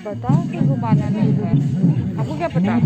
बताओ कि घुमाना नहीं है, आपको क्या पता।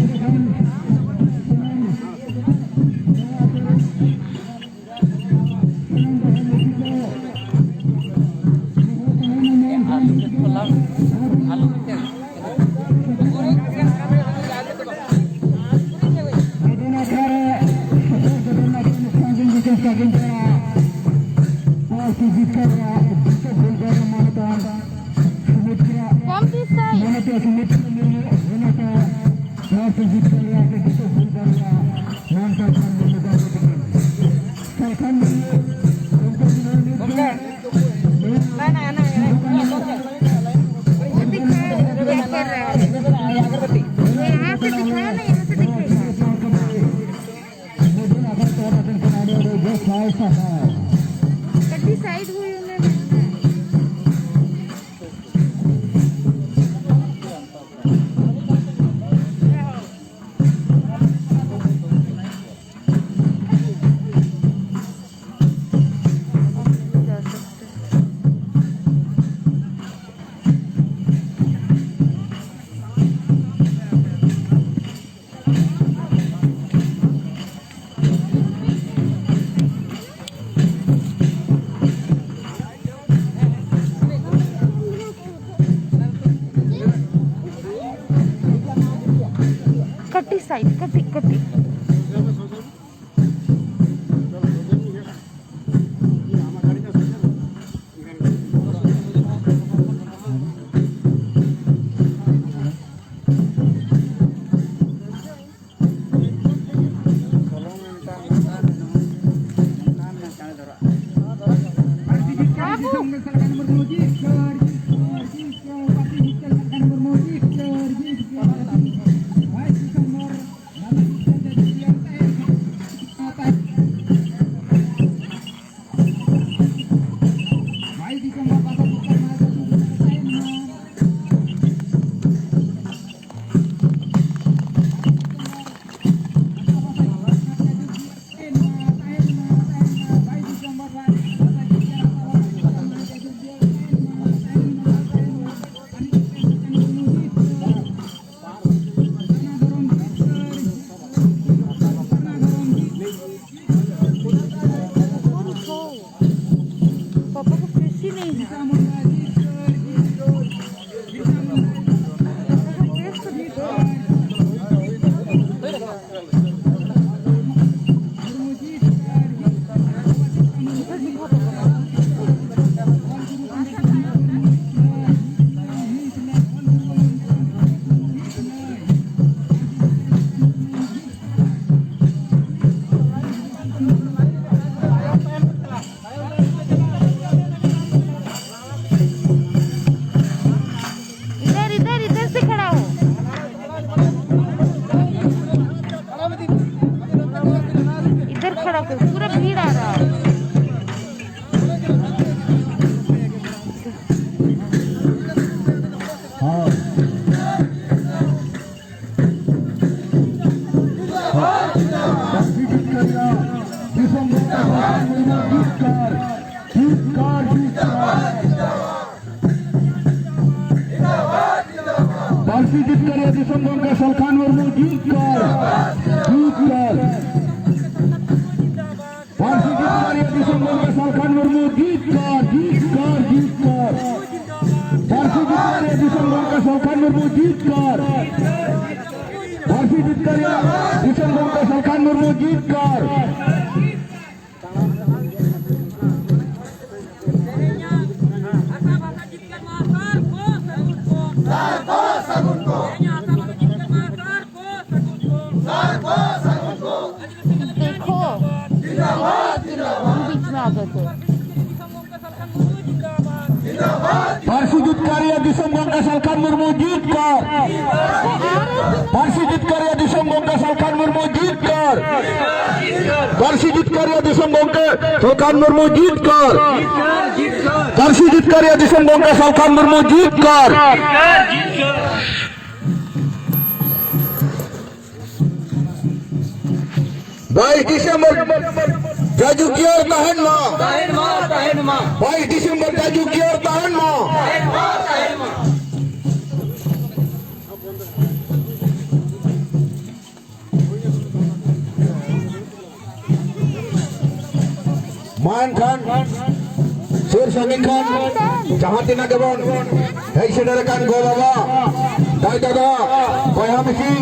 साइड हुई कटी साइड कटी कटी गोंका सलखान मुर्मू जीतकर फांसी जितकर एडिसन गोंका सलखान मुर्मू जीतकर फांसी जितकर एडिसन गोंका सलखान मुर्मू जीतकर फांसी जितकर एडिसन गोंका सलखान मुर्मू जीतकर देखो बीच में आ गए थे फांसी जितकर एडिसन गोंका सलखान मुर्मू जीतकर फांसी जितकर एडिसन गोंका सलखान मुर्मू जीतकर फांसी जितकर एडिसन गोंका सलखान मुर्मू जीतकर फांसी जितकर एडिसन गोंका सलखान मुर्मू जीतकर 22 Disember Jaju Kior tahan ma 22 Disember Jaju Kior tahan ma Man Khan Sir Sami Khan Jahat tina kebon Hei sederakan go baba Dai dada Koya misi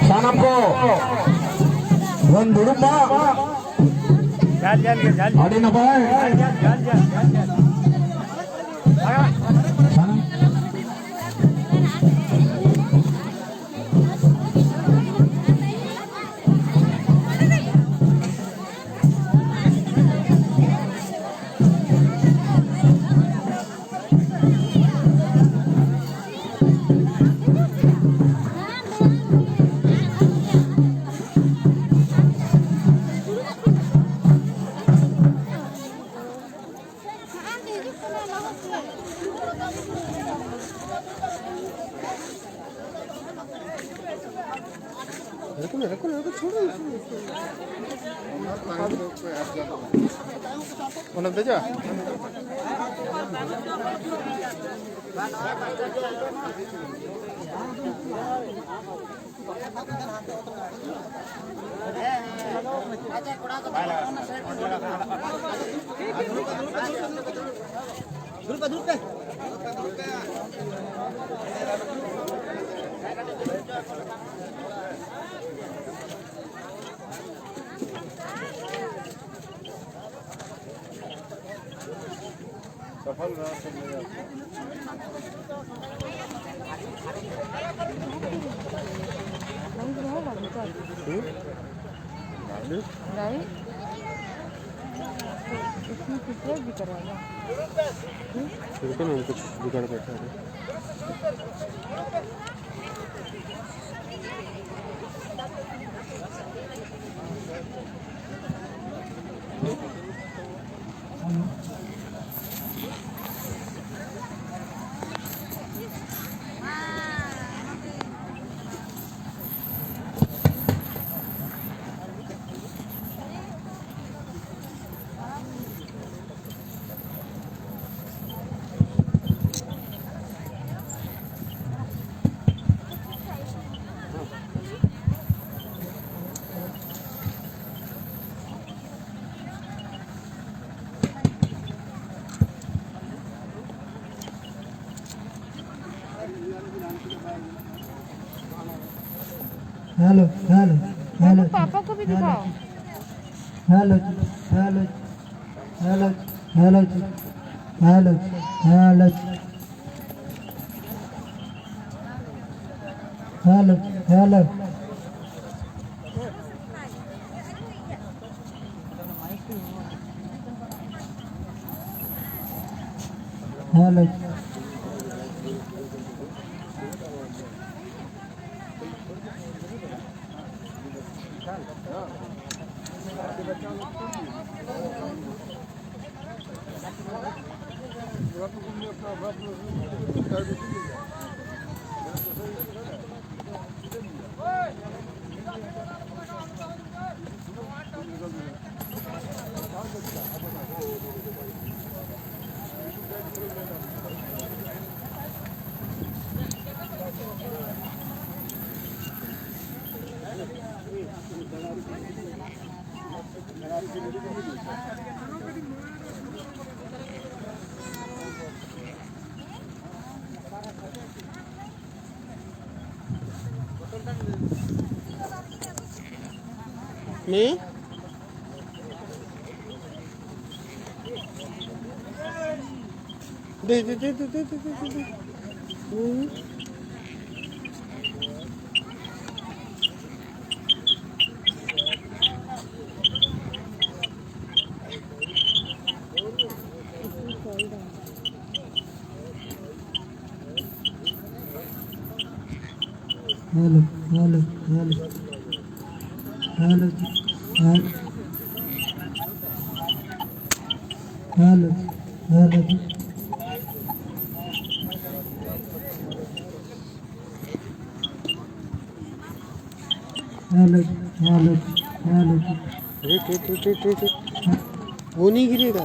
Sanam ko Wan burung ma Adi na bay Sanam Mana beja? सफल रहा सब नहीं इसमें कितना भी करवाना कुछ बिगाड़ बैठा है हेलो हेलो हेलो पापा को भी दिखाओ hello hello hello hello hello hello hello hello hello Me? दे दे दे दे दे दे दे दे hello hello hello hello hello hello hello hello hello वो नहीं गिरेगा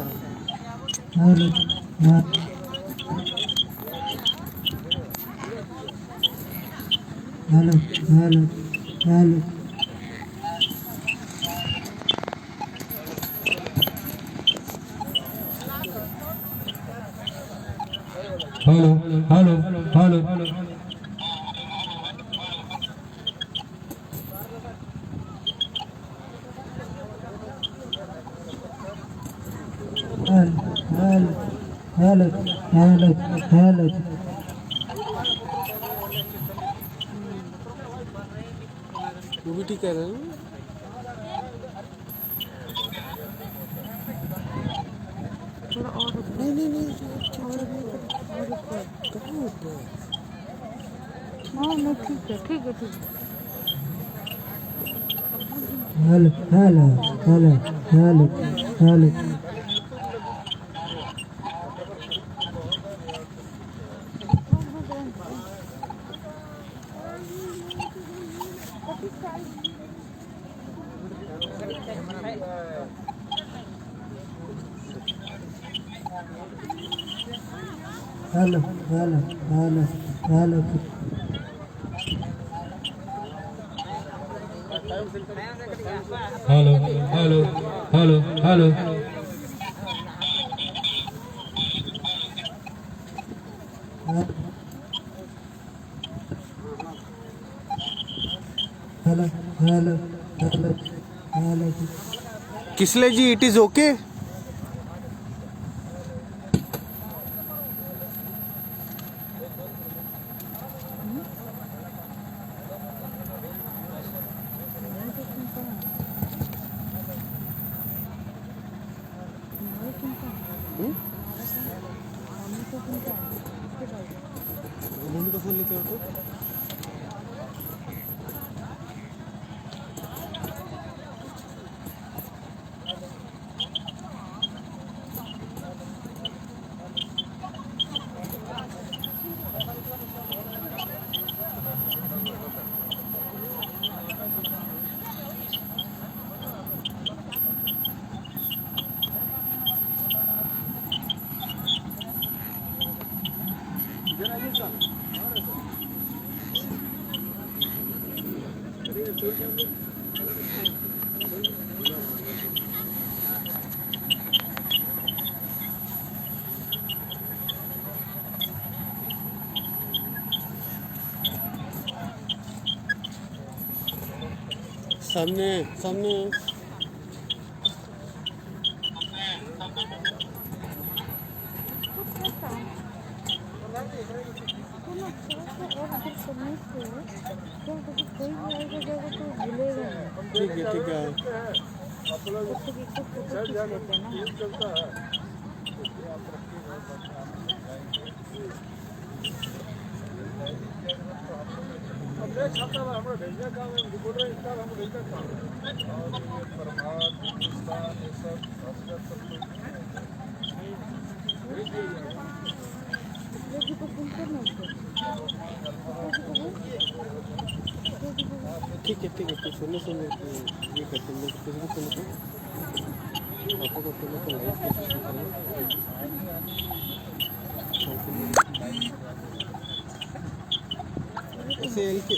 hello hello hello hello hello hello hello hello hello hello वो भी ठीक है ना थोड़ा और नहीं नहीं नहीं कहाँ ऊपर हाँ नहीं ठीक है ठीक है ठीक है hello hello hello hello hello hello hello hello hello hello hello hello hello hello hello hello hello किसले जी इट इज ओके मम्मी का फोन लेके आओ तो सामने सामने ठीक है ठीक है ठीक है तो सुनो सुनो ये करते हैं किसी को सुनो पापा को सुनो तो लाइव कोशिश करो ऐसे एल के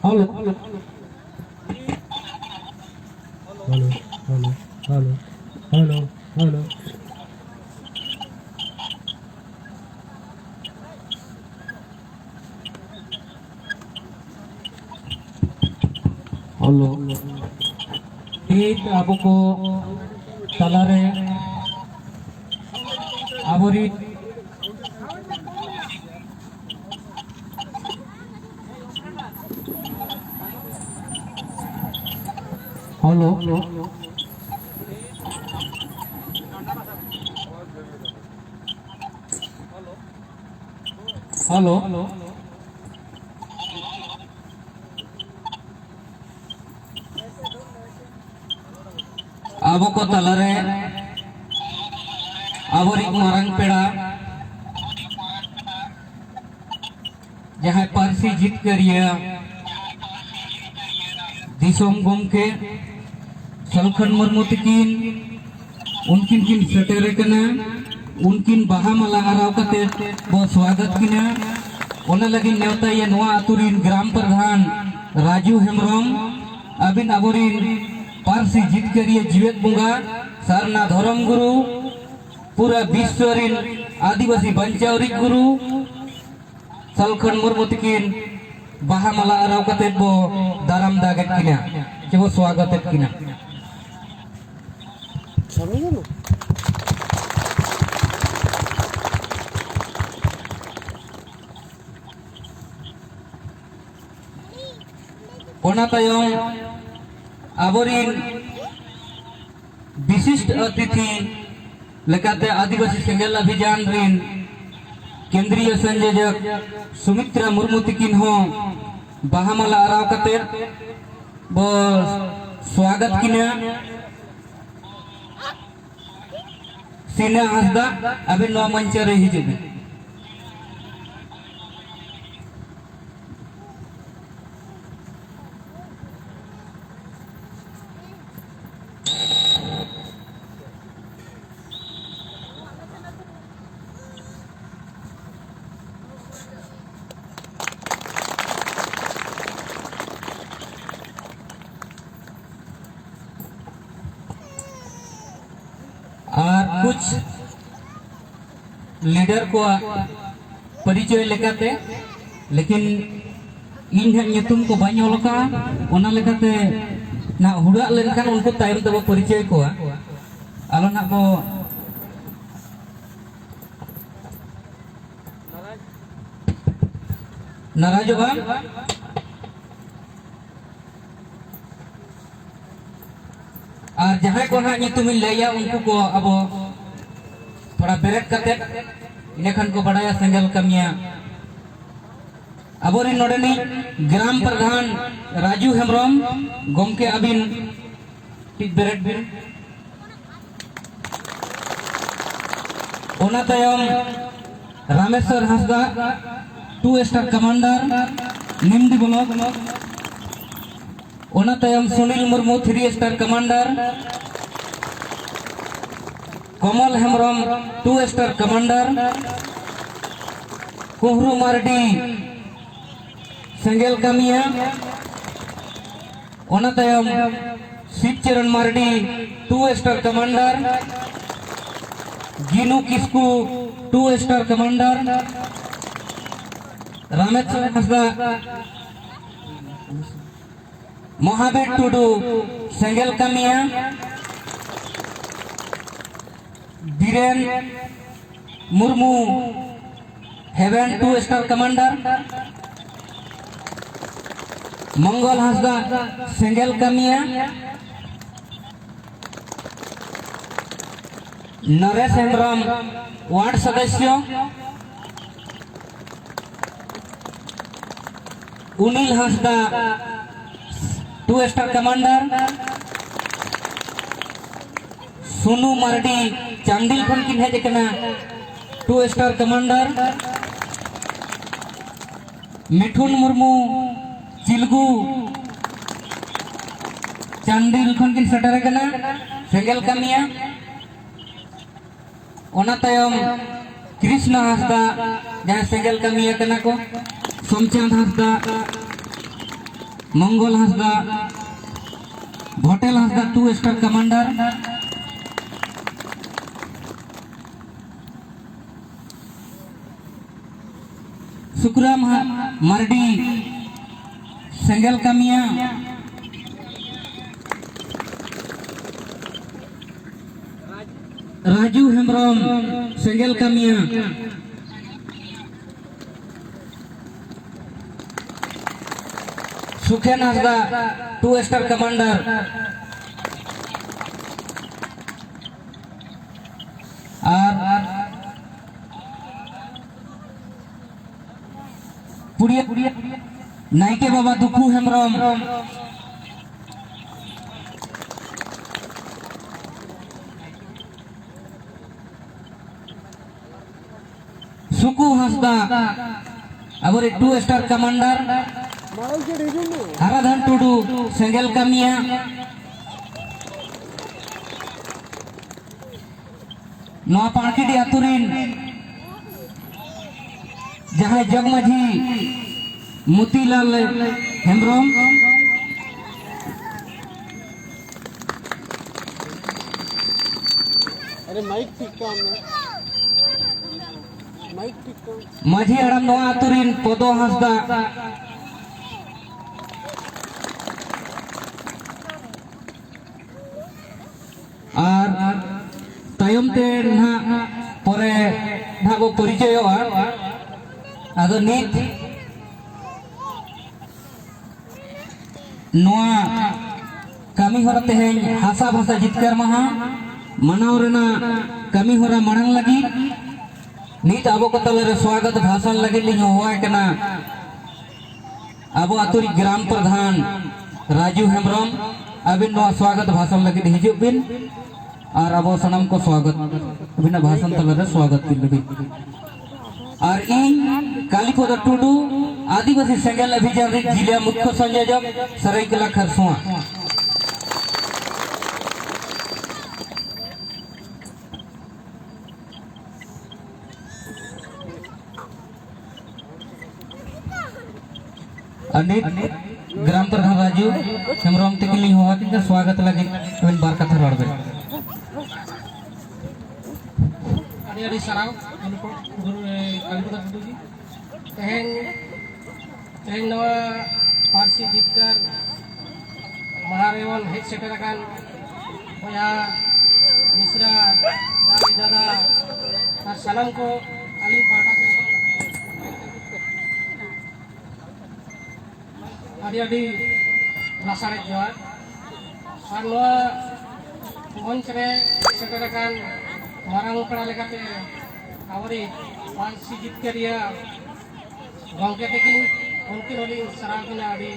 hello hello hello hello hello hello अब को तलारे आबोरी हेलो हेलो अब को तलारे आबोरी मारंग पेड़ा जहाँ पारसी जीत करिया दिसोम गोमके सलखन मुर्मू तकिन उनकिन किन सेटेरे कना उनकिन बाहा माला आराव कते बो स्वागत किना ओना लगी नेवता ये नवा आतुरिन ग्राम प्रधान राजू हेमरम अबिन आबोरिन पारसी जीत करिए जीवेत बुंगा सारना धर्म गुरु पूरा विश्वरिन आदिवासी बंचावरी गुरु सलखन मुर्मू तकिन बाहा माला आराव कते बो दाराम दागत किना चबो स्वागत किना समझो ओना तायम आबोरिन विशिष्ट अतिथि लेकाते आदिवासी सेंगेल अभियान रिन केंद्रीय संयोजक सुमित्रा मुर्मू तकिन हो बाहामाला आराव कते बो स्वागत किना सीना हसदा अबे नो मंच रे हिजुबे और कुछ लीडर को परिचय लेकाते लेकिन इन ᱧᱩᱛᱩᱢ को बाñ ओलका ओना लेकाते ना हुड़ा लेनखान उनको तायम तब परिचय को आलो ना को नाराज बा और जहां को ना ᱧᱩᱛᱩᱢ लैया उनको को अब थोड़ा बेरेट करते इनेखान को बड़ाया सेंगल कमिया अबोरी नोडेनी ग्राम प्रधान राजू हेमरम गोमके अबिन टिक बेरेट बिन ओना तायम Rameshwar Hansda 2 star commander Nimdih block ओना तायम Sunil Murmu 3 star commander Kamal Hembram 2 star commander Kuhru Mardi Sengel कमिया ओना तायम Shivcharan Mardi 2 star commander Jinu Kisku 2 star commander Rameshwar Hansda Mahavir Tudu Sengel कमिया बीरेन मुर्मू हेवन 2 स्टार कमांडर मंगल हंसदा सेंगेल कमिया नरेश हेम्ब्रम वार्ड सदस्य उनिल हंसदा 2 स्टार कमांडर सोनू मार्डी चांदिल खन किन हेज कना 2 स्टार कमांडर मिठुन मुर्मू चिलगू चांदिल खन किन सेटर कना सेंगेल कमिया ओना तायम कृष्ण हंसदा जहां सेंगेल कमिया कना को सोमचंद हंसदा मंगल हांसदा, भोटेल हांसदा 2 स्टार कमांडर, सुखराम मार्डी सेंगल कामिया, राजू हेम्ब्रम सेंगल कामिया, सुखेन हांसदा 2 स्टार कमांडर, और पुड़िया नाइके बाबा दुखू हेम्ब्रम, सुकू हांसदा अब 2 स्टार कमांडर, हराधन टुडू सेंगल कामिया, नवा पाणकीडी आतुरीन जहां जगमझी मोतीलाल हेम्ब्रम, अरे माइक ठीक काम में माइक ठीक काम माझी हड़म नवा आतुरीन पदो हांसदा, और तायमते ना परे ना बो परिचय आदो नित नवा कमी होरा तेहें हासा भाषा जितकर महा मनाव रेना कमी होरा मणंग लगी नित आबो को तलरे स्वागत भाषण लगी लिंग हुआ कना आबो आतुरी ग्राम प्रधान राजू हेम्ब्रम अबिन नवा स्वागत भाषण लगी हिजुब बिन और अब सनम को स्वागत बिना भाषण तलरे स्वागत की लगी और इन कालीपद टुडू आदिवासी सेंगल अभियान जिला मुख्य संयोजक सरायकेला खरसुआ अनित ग्राम प्रधान राजू हेम्ब्रम तकली हुआ कि स्वागत लगी बिन बार कथा रड़बे अड़ी सराव कालीपद टुडू जी तेहें नवा पारसी जितकर महारेवन हेड सेटरकान बया मिश्रा दादा और सनम को अली पाटा से अड़ी लासारे जोर और नवा मंच रे सेटरकान मारांग पड़ा लेकाते आवरी पारसी जितकरिया गंके तकिन उनकी रोली सराहना अड़ी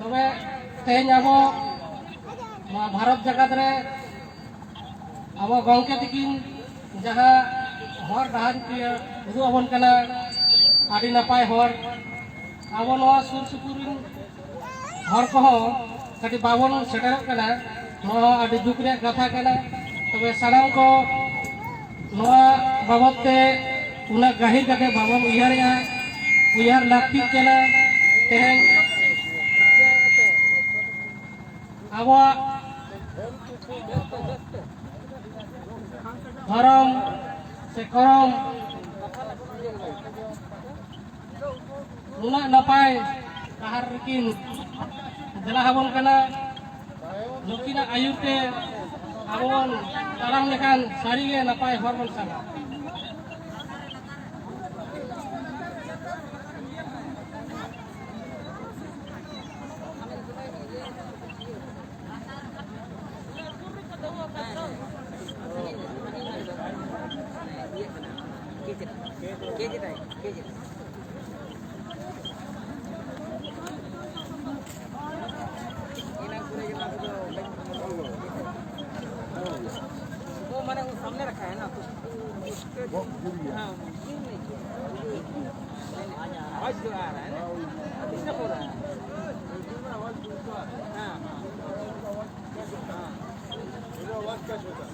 तबे तेज अब भारत जगत रे अब गंके तकिन जहाँ हर डहान के उदू आबन कना अड़ी नपाय हर अब नवा सुर सुपुर हर कहो कटी बाबन सेटरक कना नवा अड़ी दुख रे कथा कना तबे सानाम को नवा बाबते उना गाहिर कते बाबन उयार लाखी चला तेहें अब धरम से करम उना नपाय कहार किन जला हबन कना नुकिना आयुते आबन ताराम लेखान सारीगे नपाय हरबन सागा मैंने सामने रखा है ना तो आवाज जो आ रहा है ना डिस्टर्ब हो रहा है हाँ आवाज क्या होता है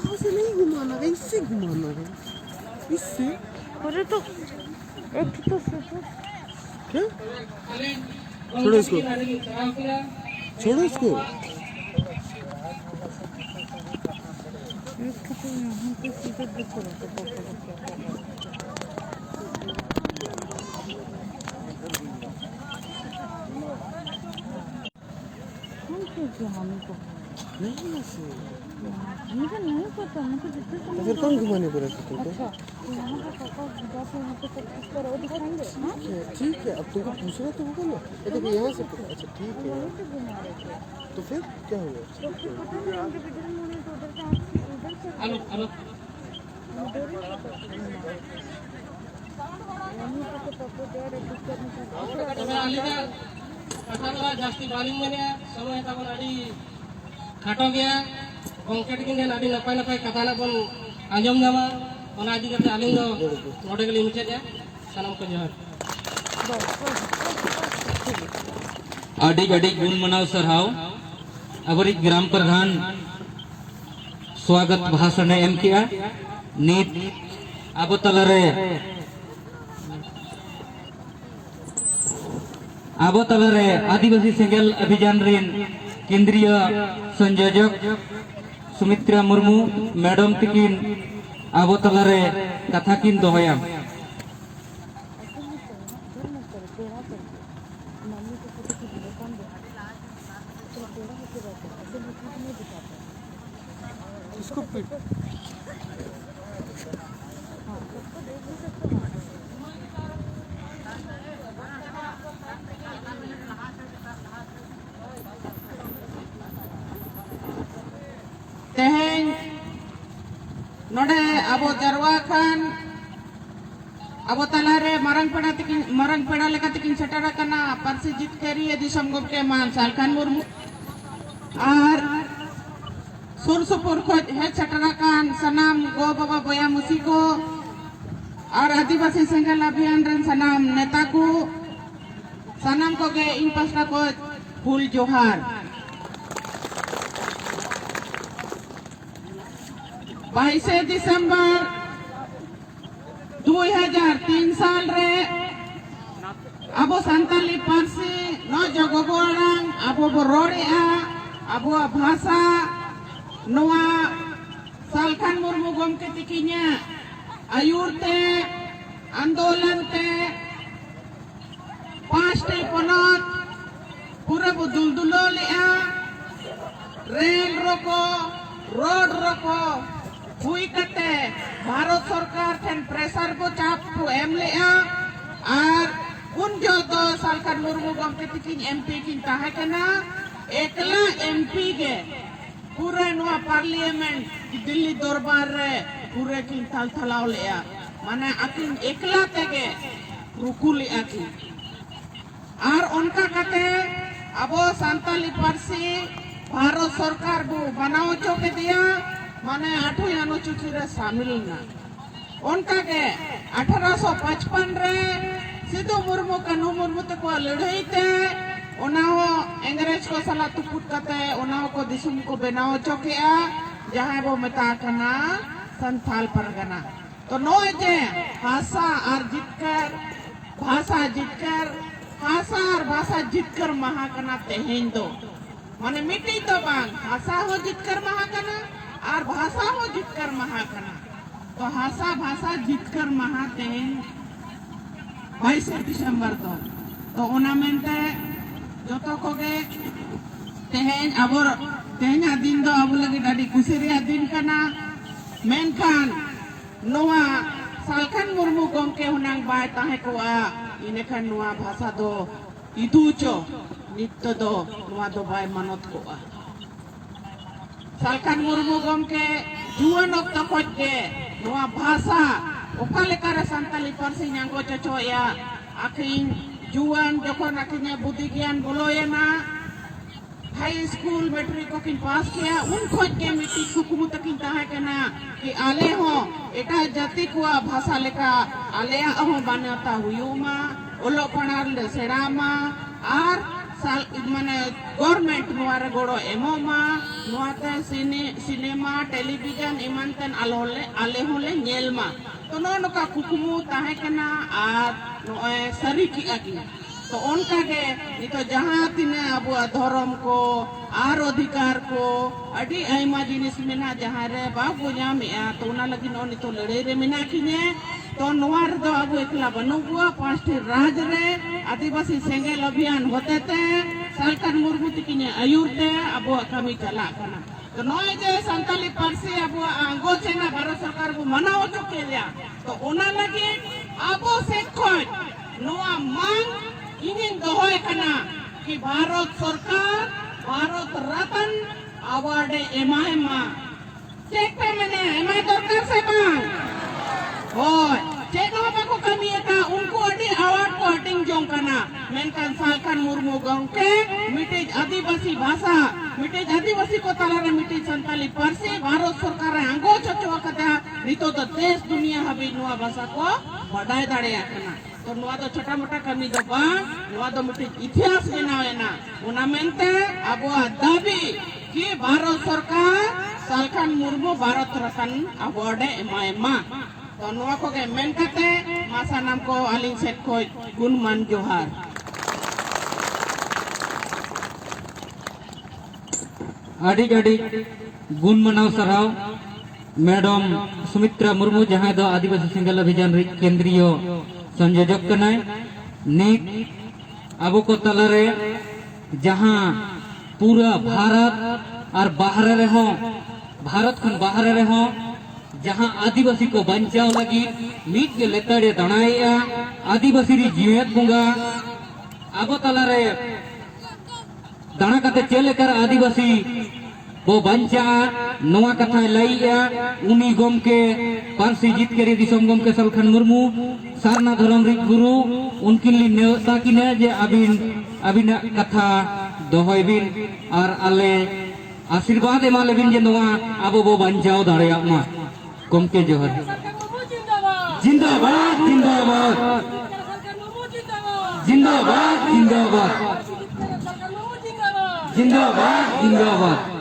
वहाँ से नहीं घुमाना है, इससे घुमाना है, इससे। अरे तो एक तो सोचो क्या? छोड़ो इसको, छोड़ो इसको। एक तो यहाँ पे सीधे देखो तो हमको नहीं ऐसे। मुझे नहीं पता, मुझे जितने तो फिर कौन घुमाने को रखा तुमको? अच्छा यहाँ पे पापा जाते यहाँ पे सब कुछ करो दिखाएंगे। हाँ ठीक है, अब तुमको पूछना तो होगा ना। ये देखो यहाँ से, अच्छा ठीक है, वहीं से घुमा रहे थे तो फिर क्या हुआ? तो फिर पता नहीं उनके इधर मुड़े तो उधर से उधर से हेलो हेलो उधर ही से वहीं पे तो पापा जा रहे थे करने का तबे आलिदा कथा जास्ती बालिंग मेने समय तबन आदि खाटो गया गंकेट किन आदि नपाय नपाय कथा ना बन आंजम नामा ओना आदि करते आलिंग दो नोडे गली मुचे जा सलाम को जोहर आड़ी आड़ी गुण मनाव सरहाव अबरी ग्राम प्रधान स्वागत भाषण एम किया नीत आबो तलरे आदिवासी सेंगेल अभियान रेन केंद्रीय संयोजक सुमित्रा मुर्मू मैडम तकिन आबो तलरे कथा किन दोहया इसको पीट। तेहें नोडे अबो जरवा खान अबो तलारे मरंग पेड़ा लेका तकिन सेटरा कना पारसी जितकेरी दिसम गोमके मान सालखान मुर्मू और सुर सुपुर खोज हे सेटरा कान सनाम गो बाबा बोया मुसी को और आदिवासी सेंगेल अभियान रन सनाम नेता को सनाम को गे इन पास्टा को फूल जोहार 22 दिसंबर 2003 साल रे अबो संताली पारसी नो जगोबोरांग अबो बोरोड़िया अबो भाषा नोआ सालखान मुर्मू गोमके तिकिन्या आयुरते आंदोलन ते 5 पनत पूरा बुदुलदुलो लिया रेल रोको रोड रोको हुई कते भारत सरकार ठेन प्रेशर को चाप को एम लिया और उन जो 2 सालखान मुर्मू गोमके तिकिन एमपी किन ताहे कना एकला एमपी के पूरे नोआ पार्लियामेंट दिल्ली दरबार रे पूरे किन थल थलाव लिया माने अकिन एकला तेगे रुकु लिया की और उनका कते अबो संताली पारसी भारत सरकार को बनाओ चौके दिया माने 8 अनुसूची रे शामिल ना उनका के 1855 रे सिद्धू मुर्मू कन्हू मुर्मू तक लड़ाई ते उनाहो अंग्रेज को सला तुपुट कते उनाहो को दिसुम को बनाओ चौकिया जहां वो मता कना संथाल परगना तो नो जे भाषा और जितकर भाषा जितकर भाषा और भाषा जितकर महाकना तेहें दो माने मिट्टी तो बांग भाषा हो जितकर महाकना और भाषा हो जितकर महाकना तो भाषा जितकर महा तेहें 22 दिसंबर तो ओनामेंटे जो तो कोगे तेहें अबोर तेहें दिन दो अबो लगी डाडी कुसिरिया दिन कना मेनखान नोआ सालखान मुर्मू गोमके हुनांग बाय ताहे कोआ इनेखान नोआ भाषा दो इदुचो नित्य दो नोआ दो बाय मनोत कोआ सालखान मुर्मू गोमके जुवन ओक्तो खोज के नोआ भाषा ओका लेकर संताली पारसी न्यांगो चचो या आखिन जुवन जखन आखिने बुद्धि ज्ञान बोलोये ना हाई स्कूल मैट्रिक को किन पास किया उन खोज के मिट्टी कुकुमु तकिन ताहे कना कि आले हो एटा जाति को भाषा लेका आले हो बनाता हुयुमा ओलो पणार ले सेरामा और माने गवर्नमेंट नुआरे गोड़ो एमोमा नुआते सिनेमा टेलीविजन इमानतेन आले होले नेलमा तो नोका कुकुमु ताहे कना आर नोए सरी की आगी तो उनका के नितो जहां तिने अब धर्म को आर अधिकार को अड़ी आइमा जिनिस मेना जहां रे बाबू जामिया तो उना लगी नो नितो लड़े रे मेना किने तो नोवार दो अब एकला बनुगुआ पांचटी राज रे आदिवासी सेंगेल अभियान होते ते सरकार मुर्मू तिकिने आयुरते अब कमी चला कना तो नोए जे संताली पारसी अब आंगो चेना भारत सरकार को मनाओ चुके लिया तो उना लगी अब से खोज नोआ मांग ingin dohoy kana ki Bharat Sarkar Bharat Ratan award ema cek mene ema dorkar se bang hoy cek apa ko kami eta unku adi award ko hating jong kana menkan Salkan Murmu gongke mitaj adivasi bhasa mitaj adivasi ko talare mitaj santali parsi Bharat Sarkar anggo chocho kata nito to desh dunia habi nuwa bhasa ko badai dare kana तो नुआ तो छोटा मोटा कमी दो बांग नुआ तो मिट्टी इतिहास बनावे ना उना मेंते अब दाबी कि भारत सरकार सालखान मुर्मू भारत रत्न अवार्ड एमा तो नुआ को के मेन कते मासा नाम को अलिंग सेट को गुणमान जोहार आदि आदि गुण मनाव सराव मैडम सुमित्रा मुर्मू जहां दो आदिवासी सेंगेल अभियान केंद्रीय संयोजक कनाय नित अब को तलारे जहां पूरा भारत और बाहर रहो भारत खन बाहर रहो जहां आदिवासी को बचाव लगी मीट के लेतड़े दणाया आदिवासी री जीवित बुंगा अब तलारे दाना कते चेलेकर आदिवासी वो बंचा नवा कथा लैया उनी गम के पारसी जितकेरी दिसम गम के सालखान मुर्मू सारना धर्म रि गुरु उनकिन लि नेवता किने जे अबिना कथा दोहय बिन और आले आशीर्वाद एमा लेबिन जे नवा आबो बो बंचाव दाड़ेया मा गम के जोहर जिंदाबाद जिंदाबाद जिंदाबाद जिंदाबाद जिंदाबाद जिंदाबाद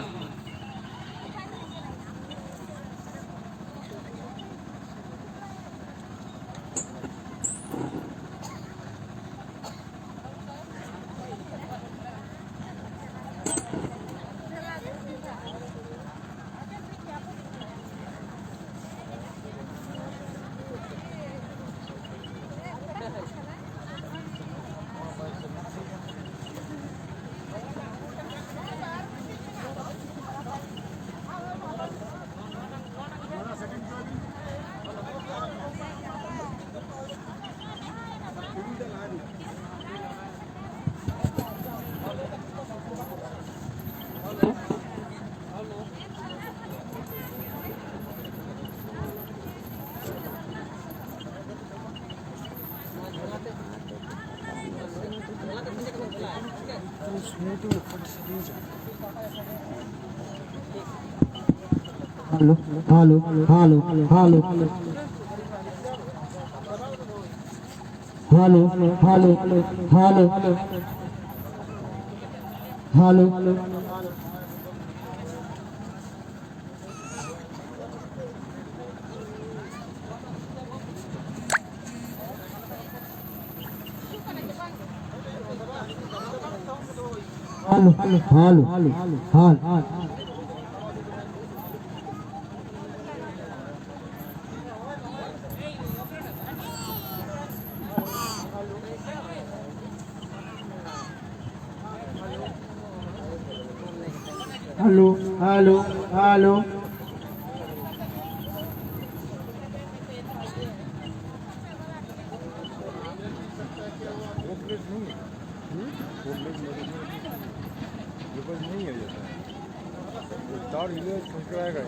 hello hello hello hello hello hello hello hello hello hello hello hello hello नहीं है तार हिले खड़खड़ाएगा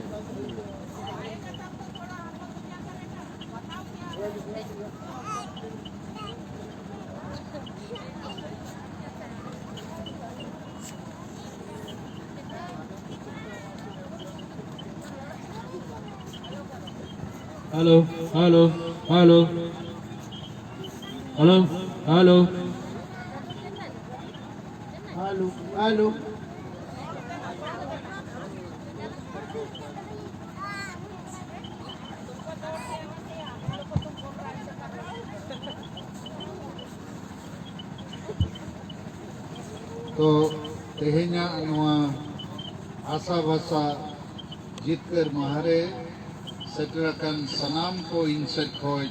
hello hello hello hello hello आलू आलू तो तेहेना नवा आशा भाषा जितकर महारे सेटराकान सनाम को इंसेट खोज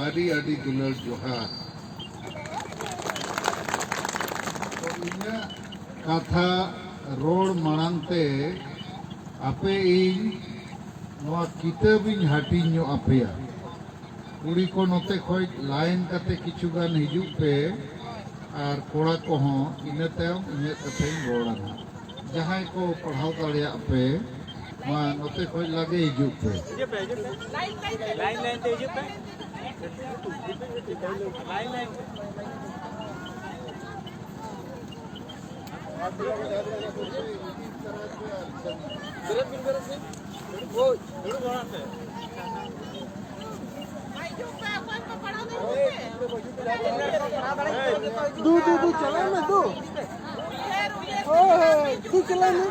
आदि आदि दुलर जोहार तो इन्या कथा रोड मानते आपे इन नवा किताबिन हाटिन्यो आपेया कुड़ी को नोते खोज लाइन कते किचुगान हिजुक पे और कोड़ा को हों इन्हें तय इन्हें कथें रोड़ा ना जहाँ को पढ़ाओ तालिया पे वहाँ नोते खोज लगे हिजुक पे दो चला ना दो तू चला ना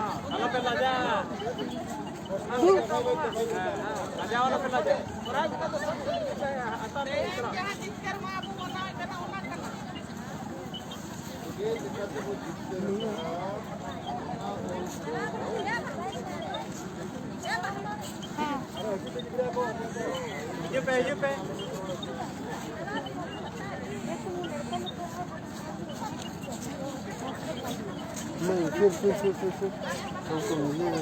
नहीं फिर हमको मिलेगा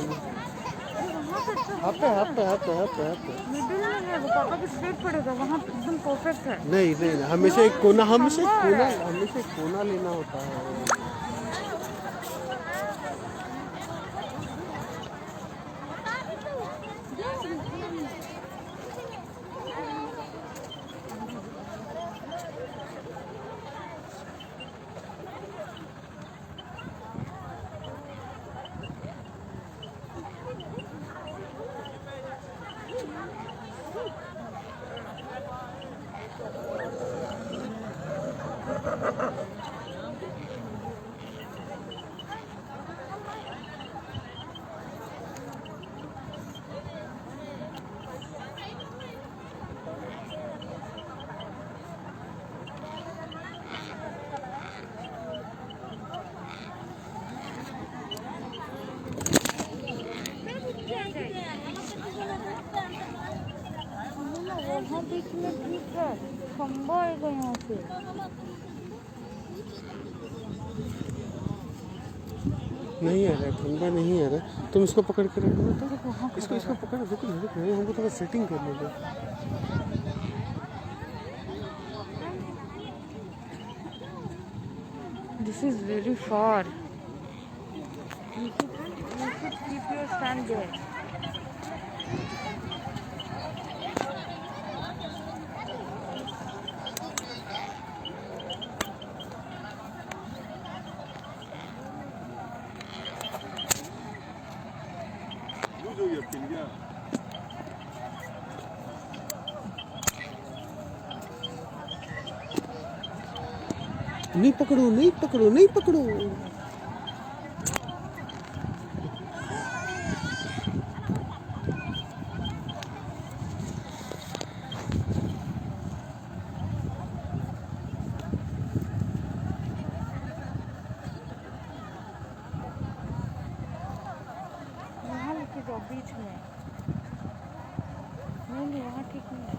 नहीं हाथे मिडिल में है वो पापा की स्ट्रेट पड़ेगा वहाँ एकदम परफेक्ट है। नहीं हमेशा एक कोना लेना होता है। वहाँ बीच में ठीक है, खंबा आएगा यहाँ से। नहीं आ रहा खंबा नहीं आ रहा, तुम इसको पकड़ के रखो तो इसको पकड़ रुक हमको थोड़ा सेटिंग करने दो। This is very far. You should keep your stand there. नहीं पकड़ो। यहाँ लेके जाओ बीच में। नहीं वहाँ ठीक नहीं है।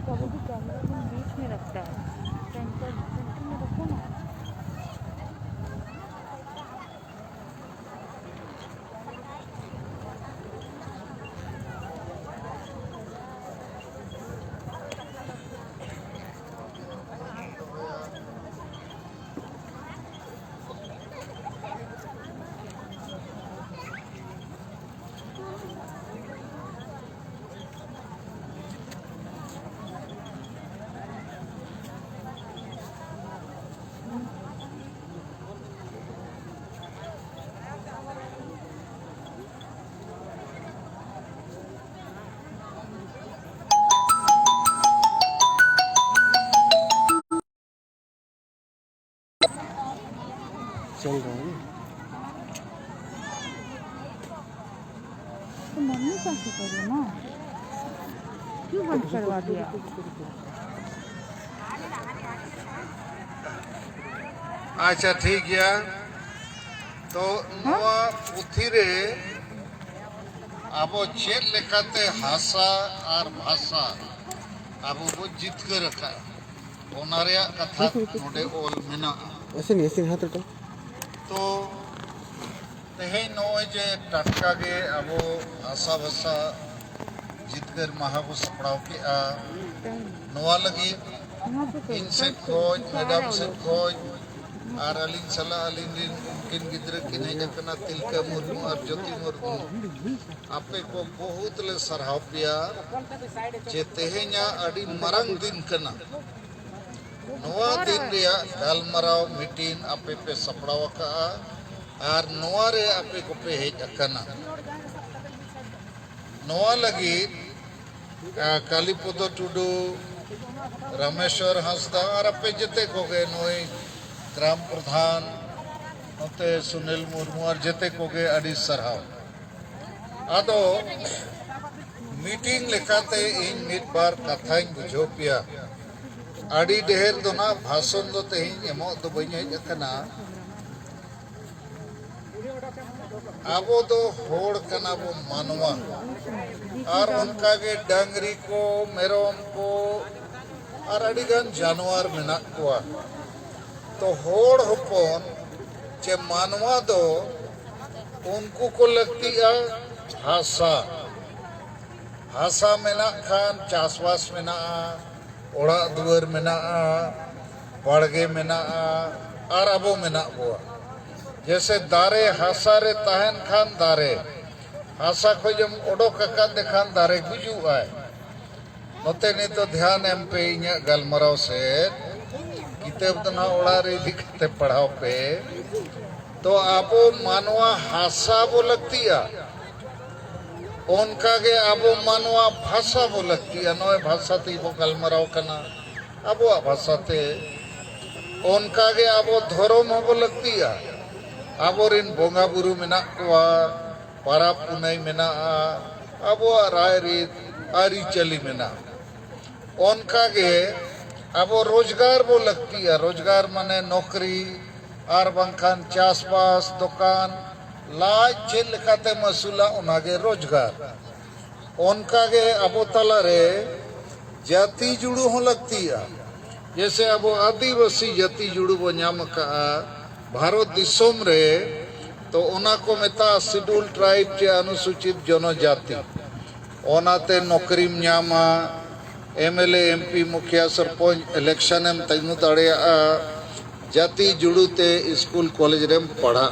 कभी भी कैमरा में बीच में रखता है, सेंटर में रखो ना। चल रहा है ना। तो मम्मी का क्या करो ना, क्यों बंद करवा दिया? अच्छा ठीक गया तो नवा पुथी रे अब चेक लेखाते हासा और भाषा अब वो जितकर रखा ओनारिया कथा नोडे ओल मेना ऐसे हाथ रखो तो तेहे नोय जे टटका गे अब हासा भाषा जितकर महा को सपड़ाव के नवा लगी इनसे खोज मैडम से खोज और अलिन सला अलिन दिन उनकिन गिद्र किने जकना तिलका मुर्मू और ज्योति मुर्मू आपे को बहुत ले सरहाव पिया जे तेहेnya अडी मरंग दिन कना नवा दिन रिया गालमराव मीटिंग आपे पे सपड़ाव का और नवा रे आपे को पे हेज अकना नवा लगी कालीपद टुडू रामेश्वर हंसदा और आपे जते को गए नोई ग्राम प्रधान नोते सुनील मुर्मू और जते को गए अड़ी सरहाव आदो मीटिंग लेखाते इन मिड बार कथाई बुझो पिया अड़ी ढेर दो ना भाषण दो तेहिं एमो दो बई हेज अकना आबो दो होड़ कना बो मानवा और उनका के डांगरी को मेरोम को और अड़ी गन जानवर मेना कोआ तो होड़ होपन चे मानवा दो उनको को लगती है हासा हासा मेना खान चासवास मेना ओड़ा दुआर मेना बाड़गे मेना और अबो मेना बोआ जैसे दारे हासा रे ताहन खान दारे हासा को जम ओडो कका देखान दारे गुजू आए नोते ने तो ध्यान एम पे इन्या गलमराव से किताब तो ना ओड़ा रे दिखते पढ़ाओ पे तो आपो मानवा हासा वो लगती है उनका के आपो मानवा भाषा वो लगती है नोए भाषा ती वो गलमराव कना आपो भाषा ते उनका के आपो धर्म वो लगती है आपो रिन बोंगा बुरु मेना कोआ पारा पुनाई मेना आपो राय रीत आरी चली मेना उनका के अब रोजगार वो लगती है रोजगार माने नौकरी और बंखान चासबास दुकान लाज चेल लेखाते मसूला उनागे रोजगार उनका के अब तला रे जाति जुड़ू हो लगती है जैसे अब आदिवासी जाति जुड़ू वो नाम का भारत दिसोम रे तो उना को मेता शेड्यूल ट्राइब चे अनुसूचित जनजाति ओनाते नौकरी नामा एमएलए एमपी मुखिया सरपंच इलेक्शन एम तैनु दाड़िया जाति जुड़ूते स्कूल कॉलेज रेम पढ़ा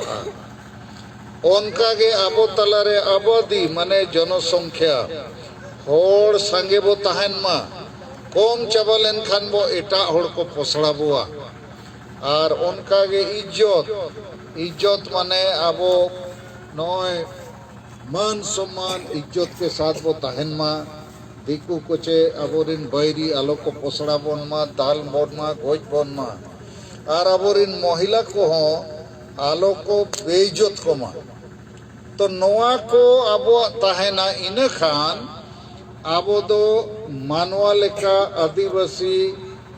उनका के आबो तला रे आबादी माने जनसंख्या होड़ संगे बो तहन मा कम चाबा लेन खान बो एटा होड़ को पोसड़ा बुआ और उनका के इज्जत माने आबो नोय मान सम्मान इज्जत के साथ बो तहन मा दिकू कोचे अबोरिन बैरी आलो को पोसड़ा बोन मा दाल बोन मा गोज बोन मा और अबोरिन महिला को हो आलो को बेइज्जत को मा तो नोआ को अबो ताहेना इन खान अबो दो मानवा लेका आदिवासी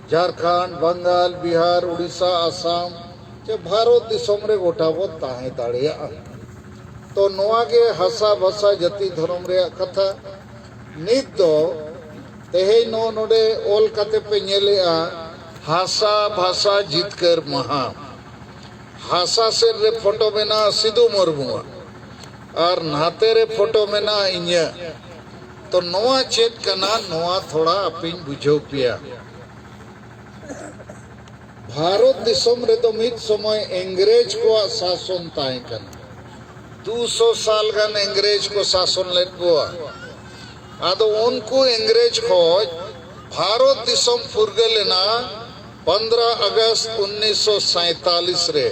झारखंड बंगाल बिहार उड़ीसा आसाम जे भारत दिसोम रे गोटा बो ताहे दाड़िया तो नोआ के हसा भाषा जाति धर्म रे कथा नित दो तेहे नो नोडे ओल कते पे नेलेआ हासा भाषा जितकर महा हासा से रे फोटो में ना सिद्धू मुर्मू और नाते रे फोटो में ना इन्या तो नोआ चेत कना नोआ थोड़ा अपिन बुझो पिया भारत दिसोम रे तो मित समय अंग्रेज को शासन ताई कना 200 साल गन अंग्रेज को शासन लेत बुआ आदो उनको अंग्रेज खोज भारत दिसोम फुरगलेना 15 अगस्त 1947 रे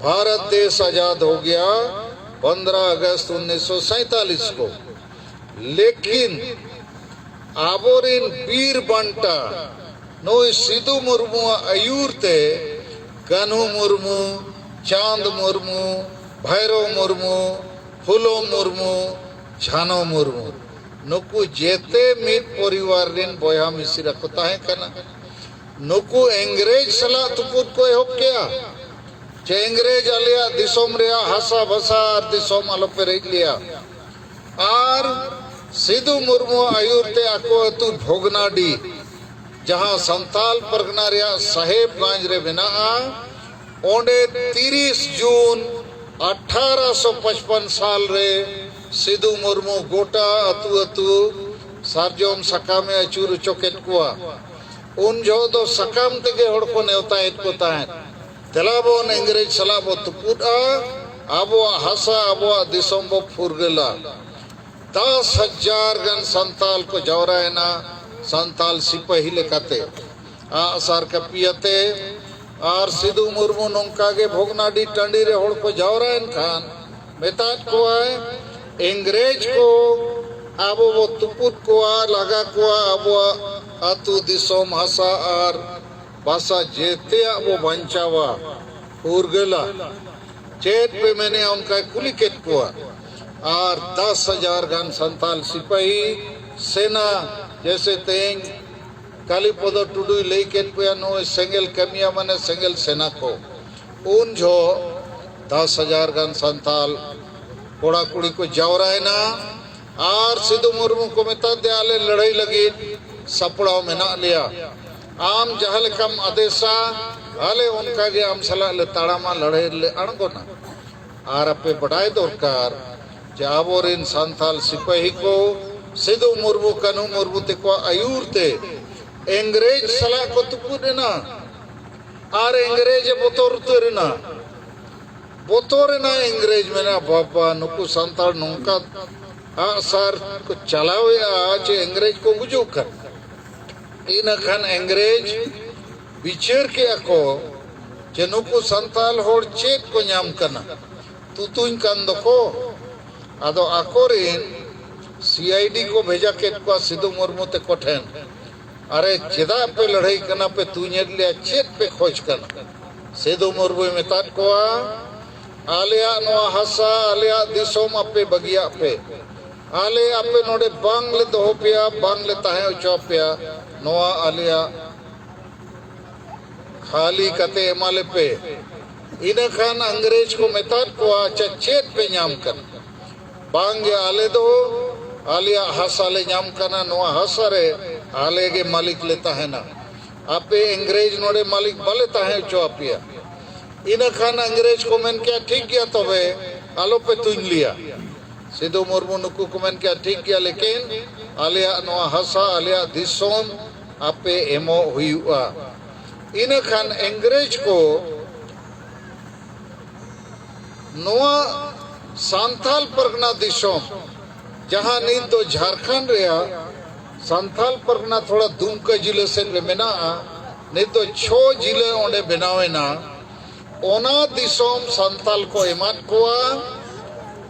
भारत देश आजाद हो गया 15 अगस्त 1947 को लेकिन आबोरिन वीर बंटा नो सिद्धू मुर्मू आयुरते कान्हू मुर्मू चांद मुर्मू, भैरव मुर्मू, फुलो मुर्मू, झानो मुर्मू नुकु जेते मित परिवार रिन बया मिसिरा को ताहे कना नुकु अंग्रेज सला तुपुत को एहब केया जे अंग्रेज आलिया दिसोम रिया हासा भाषा दिसोम आलोपे रेज लिया आर सिदु मुर्मू आयुरते आको अतु भोगनाडी जहां संताल परगना रिया साहेबगंज रे मेनाआ ओंडे 30 जून 1855 साल रे सिदु मुर्मू गोटा अतु अतु सारजोम सकामे अचूर चोकेट कुआ उन जो दो सकाम तेगे हड़ को नेवता एत को ताहे तेलाबोन अंग्रेज सलाबो तुपुटा आबो हासा आबो दिसोम बो फुरगला 10,000 गन संताल को जवरायना संताल सिपाही लेकाते आसार कपियते आर सिदु मुर्मू नोंकागे भोगनाडी टांडी रे हड़ को जवरायन खान मेतात को आए अंग्रेज को आबो वो तुपुट को लगा को आबो आतु दिसोम हासा आर भाषा जेते आबो बंचावा उर्गला चेत पे मैंने उनका कुली केट को और 10,000 गन संताल सिपाही सेना जैसे तेंग कालीपद टुडू लई केट पे नो सेंगल कमिया माने सेंगल सेना को उन जो 10,000 गन संताल कोड़ा कुड़ी को जावरायना और सिदु मुर्मू को मेता दे आले लड़ाई लगी सपड़ाव में ना लिया आम जहल कम आदेशा आले उनका के आम सला ले ताड़ामा लड़ाई ले अणगो ना आर अपे बढ़ाए दरकार जाबोर इन संताल सिपाही को सिदु मुर्मू कनु मुर्मू ते को आयुरते अंग्रेज सला को तुपु देना आर अंग्रेज बोतोर ना अंग्रेज में ना बाबा नुकु संताल नौका आसार को चलावे आज अंग्रेज को बुझो कर इन खान अंग्रेज बिचर के अको जे नुकु संताल होड़ चेत को न्याम करना तुतुन कान दको आदो आकोरिन सीआईडी को भेजा के को सिदु मुर्मू ते कोठेन अरे चेदा पे लड़ाई करना पे तू ले चेत पे खोज करना सिदु मुर्मू में तात को आलिया नो हासा आलिया दिसोम अपे बगिया पे आले अपे नोडे बांगले दो पिया बांगले ताहे उचो पिया नोआ आलिया खाली कते माले पे इन खान अंग्रेज को मेतात को अच्छा चेत पे न्याम कर बांगे आले दो आलिया हासा ले न्याम करना नोआ हासा रे आले के मालिक लेता है ना आपे अंग्रेज नोडे मालिक बाले ताहे उचो पिया इन खान अंग्रेज को मैंने क्या ठीक किया तो वे आलो पे तुम लिया सिदु मुर्मू नुकु को मैंने क्या ठीक किया लेकिन आलिया नोआ हासा आलिया दिसोम आपे एमो हुआ इन खान अंग्रेज को नोआ संथाल परगना दिसोम जहां नींद तो झारखंड रिया संथाल परगना थोड़ा दुमका जिले से मेना नहीं तो 6 जिले ओंडे बनावे ना ओना दिसोम संताल को इमात कोआ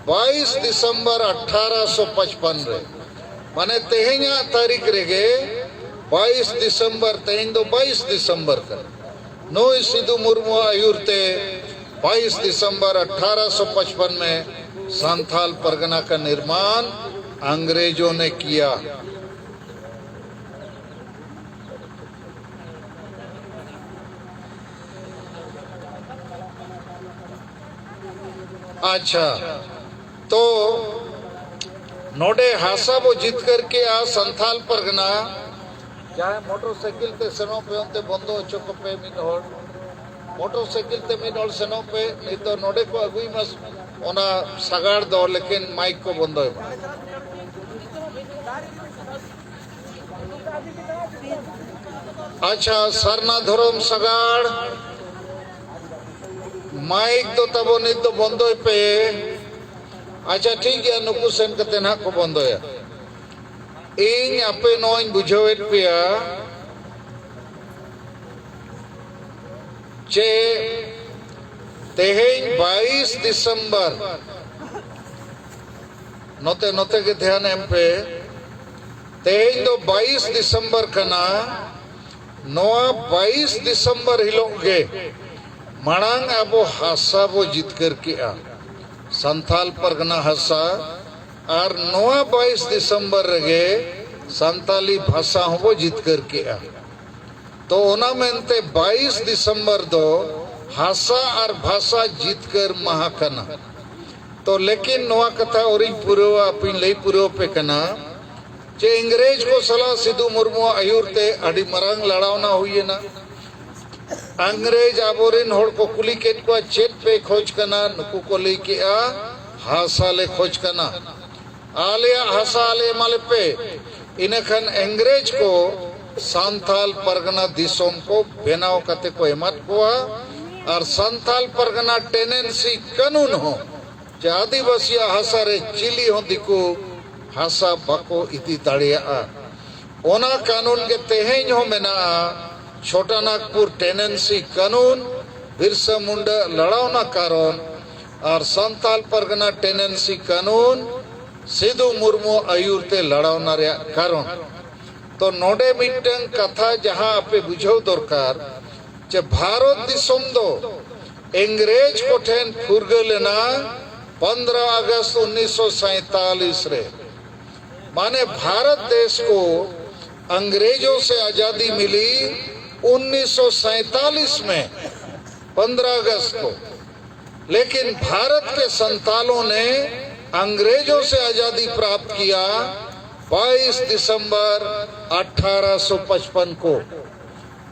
22 दिसंबर 1855 रे माने तेहेኛ तारीख रेगे 22 दिसंबर तेहेñ दो 22 दिसंबर कर नो सिदु मुर्मू आयुरते 22 दिसंबर 1855 में संथाल परगना का निर्माण अंग्रेजों ने किया। अच्छा तो नोडे हासा वो जीत करके आ संथाल परगना चाहे मोटरसाइकिल ते सनो पे उनते बंदो चोक पे मिनोड़ मोटरसाइकिल ते मिनोड़ सनो पे नहीं तो नोडे को अगुई मस ओना सगाड़ दो लेकिन माइक को बंदो है। अच्छा सरना धर्म सगाड़ माइक तो तबो नहीं तो बंदो पे अच्छा ठीक है नुकु सेन कते ना को बंदो है इन आपे नोइन बुझावेत पिया चे तेहेñ 22 दिसंबर नोते नोते के ध्यान एम पे तेहेñ दो 22 दिसंबर कना नोआ 22 दिसंबर हिलोगे मांग अब हासा बो जितकर के संथाल परगना हासा और 22 दिसंबर रगे संताली भाषा हो जितकर के तो ओना मेनते 22 दिसंबर दो हासा और भाषा जितकर महाकना तो लेकिन नवा कथा और पूर्व अपन लई पूर्व पे कना जे इंग्रेज को सला सिद्धू मुर्मू आयुरते अड़ी मरंग लड़ावना हुई ना अंग्रेज आबोरिन होड़ को कुली केट को चेत पे खोज कना नुकु को ले के हासा ले खोज कना आले हासा आले माले पे इनखन अंग्रेज को सांथाल परगना दिसोम को बेनाव कते को एमत हुआ और सांथाल परगना टेनेंसी कानून हो जे आदिवासी हासा रे चिली हो दिको हासा बको इति दाड़िया ओना कानून के तेहें हो मेना छोटा नागपुर टेनेंसी कानून बिरसा मुंडा लड़ावना कारण और संताल परगना टेनेंसी कानून सिद्धू मुर्मू आयुरते लड़ावना रे कारण तो नोडे मिटंग कथा जहां आपे बुझाव दरकार जे भारत दिसोम दो इंग्रेज को ठेन फुरगलेना 15 अगस्त 1947 रे माने भारत देश को अंग्रेजों से आजादी मिली 1947 में 15 अगस्त को लेकिन भारत के संतालों ने अंग्रेजों से आजादी प्राप्त किया 22 दिसंबर 1855 को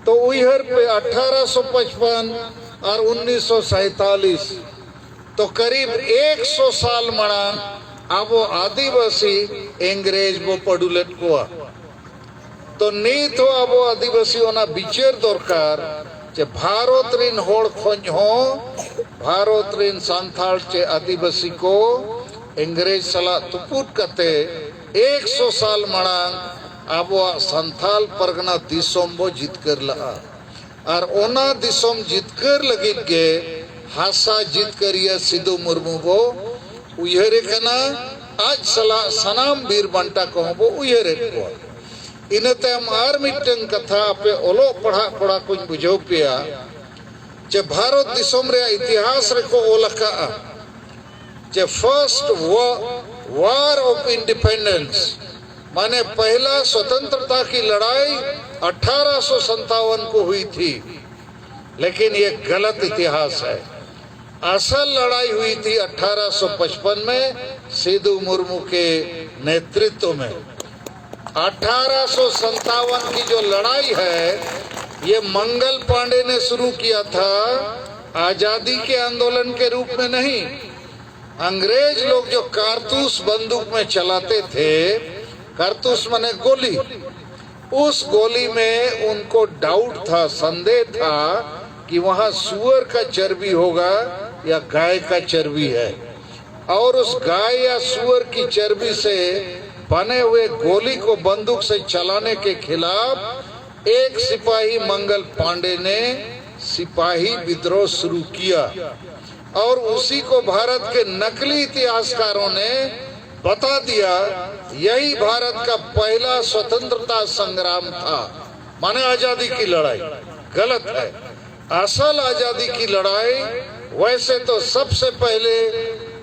तो उइहर पे 1855 और 1947 तो करीब 100 साल मड़ान अब आदिवासी इंग्रेज वो पड़ुलेट को तो नीत हो अब आदिवासी होना बिचेर दरकार जे भारत रिन होड़ खोज हो भारत रिन सांथाल चे आदिवासी को इंग्रेज सला तुपुट कते 100 साल मड़ांग अब संथाल परगना दिसोम बो जितकर ला और ओना दिसोम जितकर लगित गे हासा जितकर या सिद्धू मुर्मू बो उयहरे कना आज सला सनाम बीर बंटा को बो उयहरे को इनते हम आर मिटन कथा पे ओलो पढ़ा पढ़ा कुछ बुझो पिया जे भारत दिसोम रे इतिहास रे को ओलका जे फर्स्ट वार ऑफ इंडिपेंडेंस माने पहला स्वतंत्रता की लड़ाई 1857 को हुई थी लेकिन ये गलत इतिहास है असल लड़ाई हुई थी 1855 में सिद्धू मुर्मू के नेतृत्व में 1857 की जो लड़ाई है ये मंगल पांडे ने शुरू किया था आजादी के आंदोलन के रूप में नहीं अंग्रेज लोग जो कारतूस बंदूक में चलाते थे कारतूस माने गोली उस गोली में उनको डाउट था संदेह था कि वहां सुअर का चर्बी होगा या गाय का चर्बी है और उस गाय या सुअर की चर्बी से बने हुए गोली को बंदूक से चलाने के खिलाफ एक सिपाही मंगल पांडे ने सिपाही विद्रोह शुरू किया और उसी को भारत के नकली इतिहासकारों ने बता दिया यही भारत का पहला स्वतंत्रता संग्राम था माने आजादी की लड़ाई गलत है असल आजादी की लड़ाई वैसे तो सबसे पहले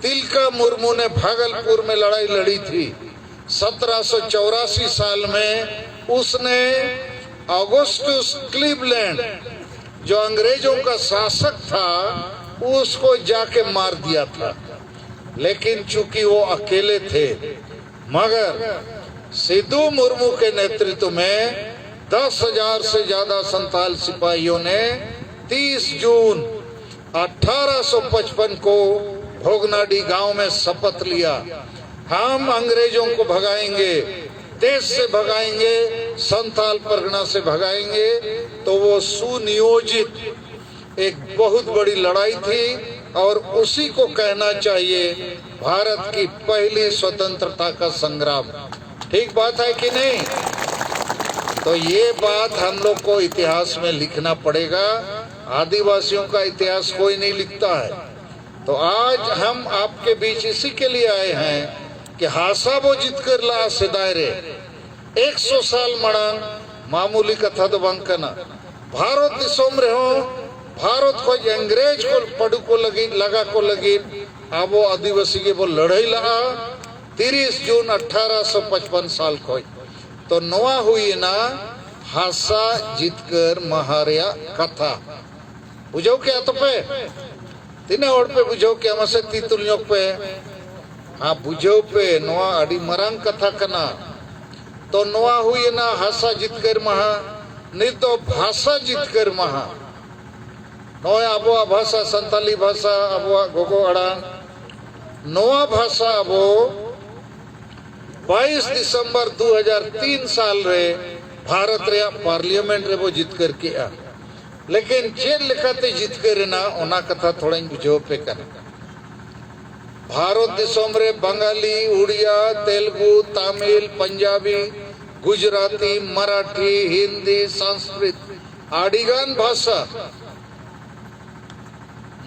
तिलका मुर्मू ने भागलपुर में लड़ाई लड़ी थी 1784 साल में उसने ऑगस्टस क्लीवलैंड जो अंग्रेजों का शासक था उसको जाके मार दिया था लेकिन चूंकि वो अकेले थे मगर सिद्धू मुर्मू के नेतृत्व में 10,000 से ज्यादा संथाल सिपाहियों ने 30 जून 1855 को भोगनाडी गांव में शपथ लिया हम अंग्रेजों को भगाएंगे देश से भगाएंगे संथाल परगना से भगाएंगे तो वो सुनियोजित एक बहुत बड़ी लड़ाई थी और उसी को कहना चाहिए भारत की पहली स्वतंत्रता का संग्राम ठीक बात है कि नहीं तो ये बात हम लोग को इतिहास में लिखना पड़ेगा आदिवासियों का इतिहास कोई नहीं लिखता है तो आज हम आपके बीच इसी के लिए आए हैं कि हासा वो जित कर ला सिदायरे 100 साल मड़ांग मामूली कथा तो बंकना भारत दिसोम रे हो भारत को अंग्रेज को पड़ू को लगा को लगी अब आदिवासी के वो लड़ाई लगा 30 जून 1855 साल को तो नवा हुई ना हासा जितकर महारिया कथा बुझो क्या तो पे तीना और पे बुझो क्या मसे तीतुल पे हाँ बुझो पे नवा अड़ी मरंग कथा कना तो नवा हुई ना हासा जितकर महा नहीं तो भाषा जितकर महा नोए अबो भाषा संताली भाषा अबो गोगो अड़ा नोआ भाषा अबो 22 दिसंबर 2003 साल रे भारत रे पार्लियामेंट रे वो जीत कर के आ लेकिन चेल लिखाते जीत कर ना ओना कथा थोड़ा बुझो पे कर भारत दिसोम रे बंगाली उड़िया तेलुगु तमिल पंजाबी गुजराती मराठी हिंदी संस्कृत आड़ीगान भाषा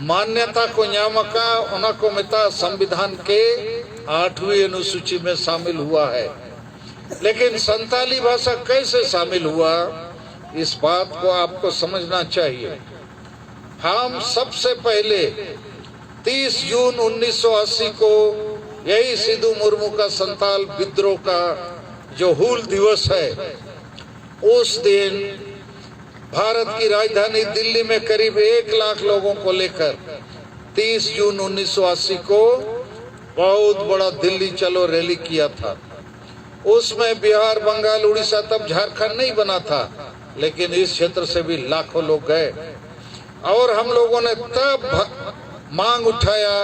मान्यता को न्यामका उना को मिता संविधान के 8वीं अनुसूची में शामिल हुआ है लेकिन संताली भाषा कैसे शामिल हुआ इस बात को आपको समझना चाहिए। हम सबसे पहले 30 जून 1980 को यही सिद्धू मुर्मू का संताल विद्रोह का जो हूल दिवस है उस दिन भारत की राजधानी दिल्ली में करीब 1 लाख लोगों को लेकर 30 जून 1980 को बहुत बड़ा दिल्ली चलो रैली किया था। उसमें बिहार बंगाल उड़ीसा तब झारखंड नहीं बना था लेकिन इस क्षेत्र से भी लाखों लोग गए और हम लोगों ने तब मांग उठाया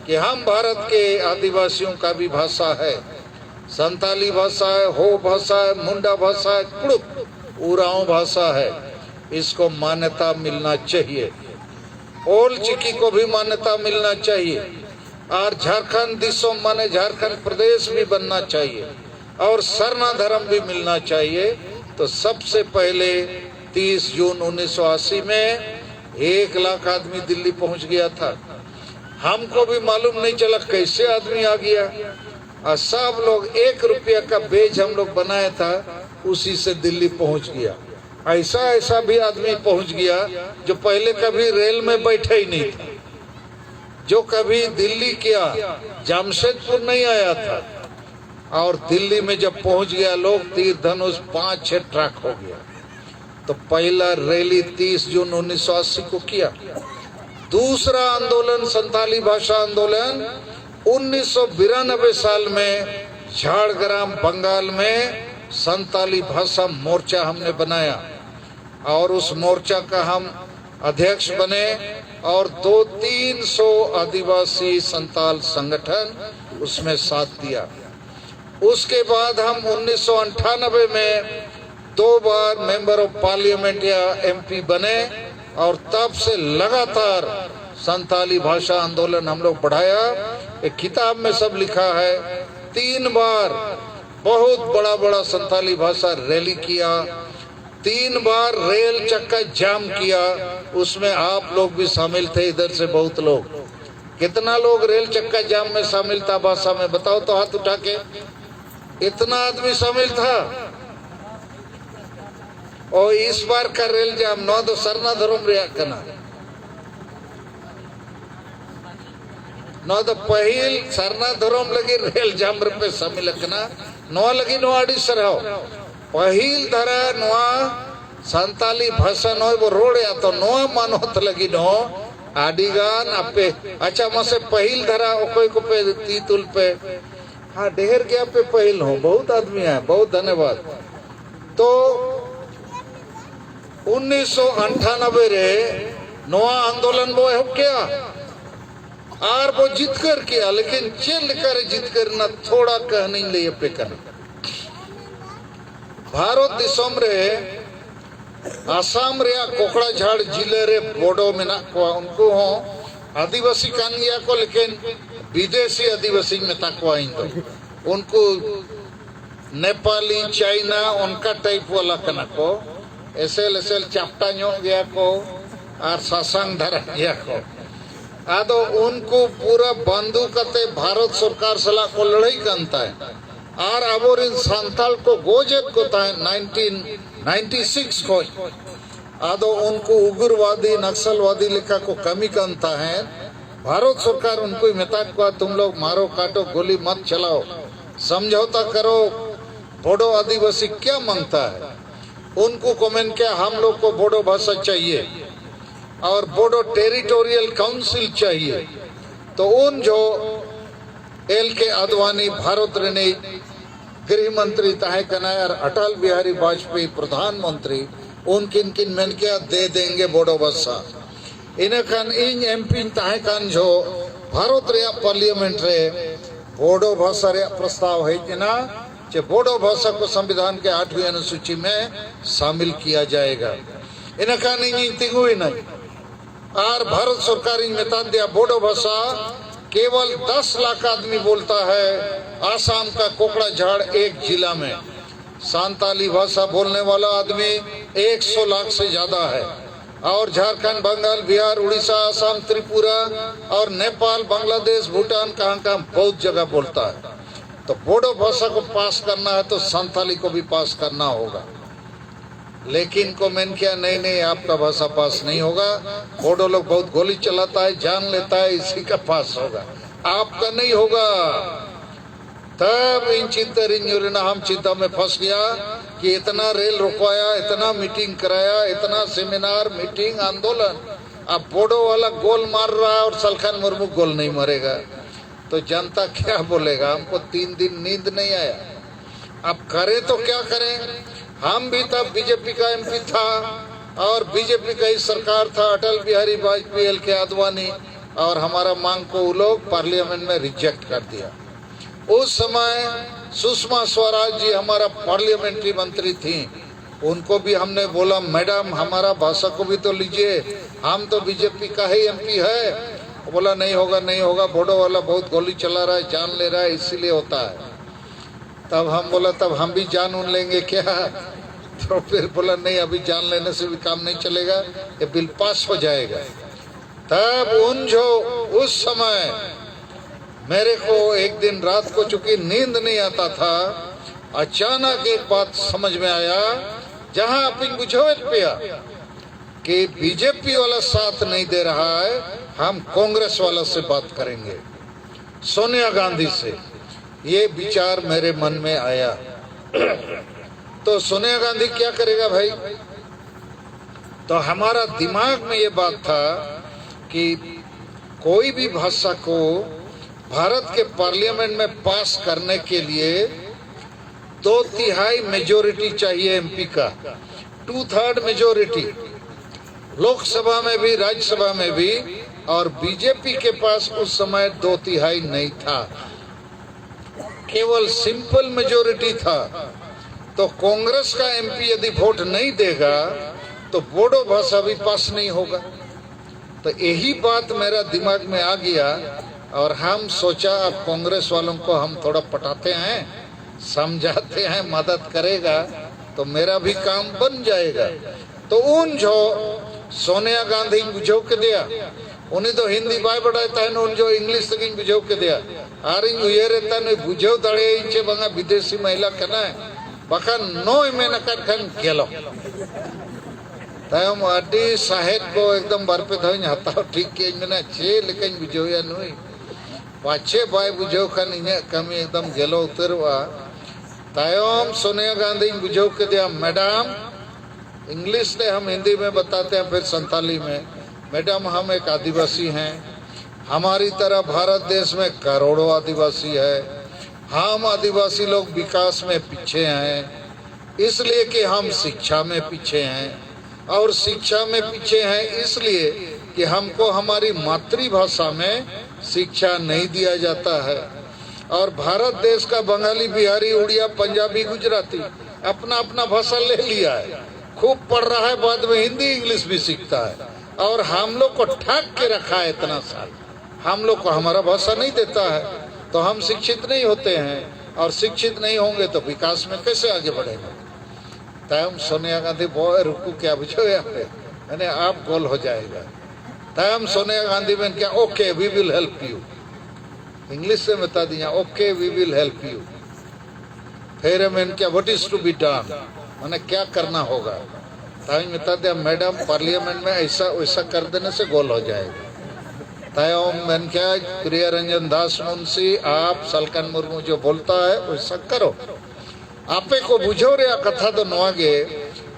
कि हम भारत के आदिवासियों का भी भाषा है, संताली भाषा है, हो भाषा है, मुंडा भाषा है, कुड़ुक उरांव भाषा है, इसको मान्यता मिलना चाहिए। ओल चिकी को भी मान्यता मिलना चाहिए और झारखंड दिशो माने झारखंड प्रदेश भी बनना चाहिए और सरना धर्म भी मिलना चाहिए। तो सबसे पहले 30 जून 1980 में 1 लाख आदमी दिल्ली पहुंच गया था। हमको भी मालूम नहीं चला कैसे आदमी आ गया और सब लोग 1 रुपया का बेज हम लोग बनाया था उसी से दिल्ली पहुंच गया। ऐसा ऐसा भी आदमी पहुंच गया जो पहले कभी रेल में बैठा ही नहीं था, जो कभी दिल्ली क्या जमशेदपुर नहीं आया था और दिल्ली में जब पहुंच गया लोग तीर धनुष 5-6 ट्रक हो गया। तो पहला रैली 30 जून 1980 को किया। दूसरा आंदोलन संताली भाषा आंदोलन 1992 साल में झाड़ग्राम बंगाल में संताली भाषा मोर्चा हमने बनाया और उस मोर्चा का हम अध्यक्ष बने और 200-300 आदिवासी संताल संगठन उसमें साथ दिया। उसके बाद हम 1998 में 2 बार मेंबर ऑफ पार्लियामेंट या एमपी बने और तब से लगातार संताली भाषा आंदोलन हम लोग बढ़ाया। एक किताब में सब लिखा है 3 बार बहुत बड़ा बड़ा संताली भाषा रैली किया, 3 बार रेल चक्का जाम किया, उसमें आप लोग भी शामिल थे, इधर से बहुत लोग। कितना लोग रेल चक्का जाम में शामिल था भाषा में बताओ तो हाथ उठा के। इतना आदमी शामिल था। और इस बार का रेल जाम नौ तो सरना धर्म रे कना नौ तो पहिल सरना धर्म लगी रेल जाम पे शामिल कना नौ लगी नो आड़ी सरहाव पहिल धरा नोआ संताली भाषा नो वो रोड या तो नो मानोत लगी नो आड़ीगान आपे अच्छा मसे पहिल धरा कोई को पे तीतुल पे हाँ ढेर गया पे पहिल हो बहुत आदमी है, बहुत धन्यवाद। तो 1998 रे नोआ आंदोलन वो है क्या आर वो जीत कर किया लेकिन चेल कर जीत कर ना थोड़ा कहने लिए पे करना भारत दिसोम रे आसाम रे कोकड़ा झाड़ जिले रे बोडो मेना को उनको हो आदिवासी कान गया को लेकिन विदेशी आदिवासी में तकवा इन उनको नेपाली चाइना उनका टाइप वाला कना को एसेल चापटा न्यो गया को और सासंग धरा गया को आदो उनको पूरा बंदूक कते भारत सरकार सला को लड़ाई करता है और अब इन संताल को गोजेब को था 1996 को आदो उनको उग्रवादी नक्सलवादी लेखा को कमी करता है। भारत सरकार उनको मेता को तुम लोग मारो काटो गोली मत चलाओ, समझौता करो। बोडो आदिवासी क्या मांगता है? उनको कमेंट किया हम लोग को बोडो भाषा चाहिए और बोडो टेरिटोरियल काउंसिल चाहिए। तो उन जो LK आडवाणी भारत रे गृह मंत्री तहे कनाय और अटल बिहारी वाजपेयी प्रधानमंत्री उनकिन किन मेन क्या दे देंगे बोडो भाषा। इनखान इन MP तहे कान जो भारत रे पार्लियामेंट रे बोडो भाषा रे प्रस्ताव है ना जे बोडो भाषा को संविधान के 8वीं अनुसूची में शामिल किया जाएगा। इनखान इन तिगुई नहीं और भारत सरकार इन मेता दिया बोडो भाषा केवल 10 लाख आदमी बोलता है। आसाम का कोकड़ा झाड़ एक जिला में सांताली भाषा बोलने वाला आदमी 100 लाख से ज्यादा है और झारखंड, बंगाल, बिहार, उड़ीसा, आसाम, त्रिपुरा और नेपाल, बांग्लादेश, भूटान कहाँ बहुत जगह बोलता है। तो बोडो भाषा को पास करना है तो संताली को भी पास करना होगा। लेकिन कमेंट किया नहीं नहीं आपका भाषा पास नहीं होगा, बोडो लोग बहुत गोली चलाता है, जान लेता है, इसी का पास होगा, आपका नहीं होगा। तब इन चिंता हम चिंता में फंस गया कि इतना रेल रुकवाया, इतना मीटिंग कराया, इतना सेमिनार मीटिंग आंदोलन, अब बोडो वाला गोल मार रहा है और सलखान मुर्मू गोल नहीं मारेगा तो जनता क्या बोलेगा? हमको 3 दिन नींद नहीं आया। अब करे तो क्या करें? हम भी तब बीजेपी का MP था और बीजेपी का ही सरकार था, अटल बिहारी वाजपेयी, LK आडवाणी, और हमारा मांग को वो लोग पार्लियामेंट में रिजेक्ट कर दिया। उस समय सुषमा स्वराज जी हमारा पार्लियामेंट्री मंत्री थी, उनको भी हमने बोला मैडम हमारा भाषा को भी तो लीजिए, हम तो बीजेपी का ही MP है। बोला नहीं होगा नहीं होगा, बोडो वाला बहुत गोली चला रहा है, जान ले रहा है, इसीलिए होता है। तब हम बोला तब हम भी जान उन लेंगे क्या? तो फिर बोला नहीं अभी जान लेने से भी काम नहीं चलेगा, ये बिल पास हो जाएगा। तब उन जो उस समय मेरे को एक दिन रात को चूंकि नींद नहीं आता था, अचानक एक बात समझ में आया, जहां अपन बुझावट पिया कि बीजेपी वाला साथ नहीं दे रहा है, हम कांग्रेस वाला से बात करेंगे, सोनिया गांधी से। ये विचार मेरे मन में आया। तो सोनिया गांधी क्या करेगा भाई? तो हमारा दिमाग में ये बात था कि कोई भी भाषा को भारत के पार्लियामेंट में पास करने के लिए 2/3 मेजोरिटी चाहिए MP का, 2/3 मेजोरिटी लोकसभा में भी राज्यसभा में भी, और बीजेपी के पास उस समय 2/3 नहीं था, केवल सिंपल मेजोरिटी था। तो कांग्रेस का MP यदि वोट नहीं देगा तो बोडो भाषा भी पास नहीं होगा। तो यही बात मेरा दिमाग में आ गया और हम सोचा अब कांग्रेस वालों को हम थोड़ा पटाते हैं, समझाते हैं, मदद करेगा तो मेरा भी काम बन जाएगा। तो उन जो सोनिया गांधी बुझो के दिया, उन्हें तो हिंदी बाय बढ़ाता है, उन जो इंग्लिश तक बुझो के दिया, आर ये रहता नहीं बुझो दड़े इंचे बंगा विदेशी महिला कहना है बखा 9 महीना कर खन गेलो तायम अडी साहेब को एकदम बरपे धोइन हताव ठीक के मेना छे लेकिन बुझो या नुई पाछे बाय बुझो खन इने कमी एकदम गेलो उतरवा। तायम सोनिया गांधी बुझो के दिया मैडम, इंग्लिश में हम हिंदी में बताते हैं, फिर संताली में, मैडम हम एक आदिवासी हैं, हमारी तरह भारत देश में करोड़ों आदिवासी है, हम आदिवासी लोग विकास में पीछे हैं, इसलिए कि हम शिक्षा में पीछे हैं, और शिक्षा में पीछे हैं इसलिए कि हमको हमारी मातृभाषा में शिक्षा नहीं दिया जाता है। और भारत देश का बंगाली, बिहारी, उड़िया, पंजाबी, गुजराती अपना अपना भाषा ले लिया है, खूब पढ़ रहा है, बाद में हिंदी इंग्लिश भी सीखता है, और हम लोग को ठाक के रखा है इतना साल, हम लोग को हमारा भाषा नहीं देता है, तो हम शिक्षित नहीं होते हैं, और शिक्षित नहीं होंगे तो विकास में कैसे आगे बढ़ेंगे। तब सोनिया गांधी बोले रुको क्या बुझो यहाँ पे, यानी आप गोल हो जाएगा। तब सोनिया गांधी में क्या okay we will help you, English से बता दिया okay we will help you. फिर मैंने क्या what is to be done, मैंने क्या करना होगा। ताई बता दिया मैडम पार्लियामेंट में ऐसा वैसा कर देने से गोल हो जाएगा। तायोम मैंने क्या प्रिय रंजन दास मुंशी आप सलकन मुर्मू जो बोलता है वैसा करो। आपे को बुझो रे कथा दो नवागे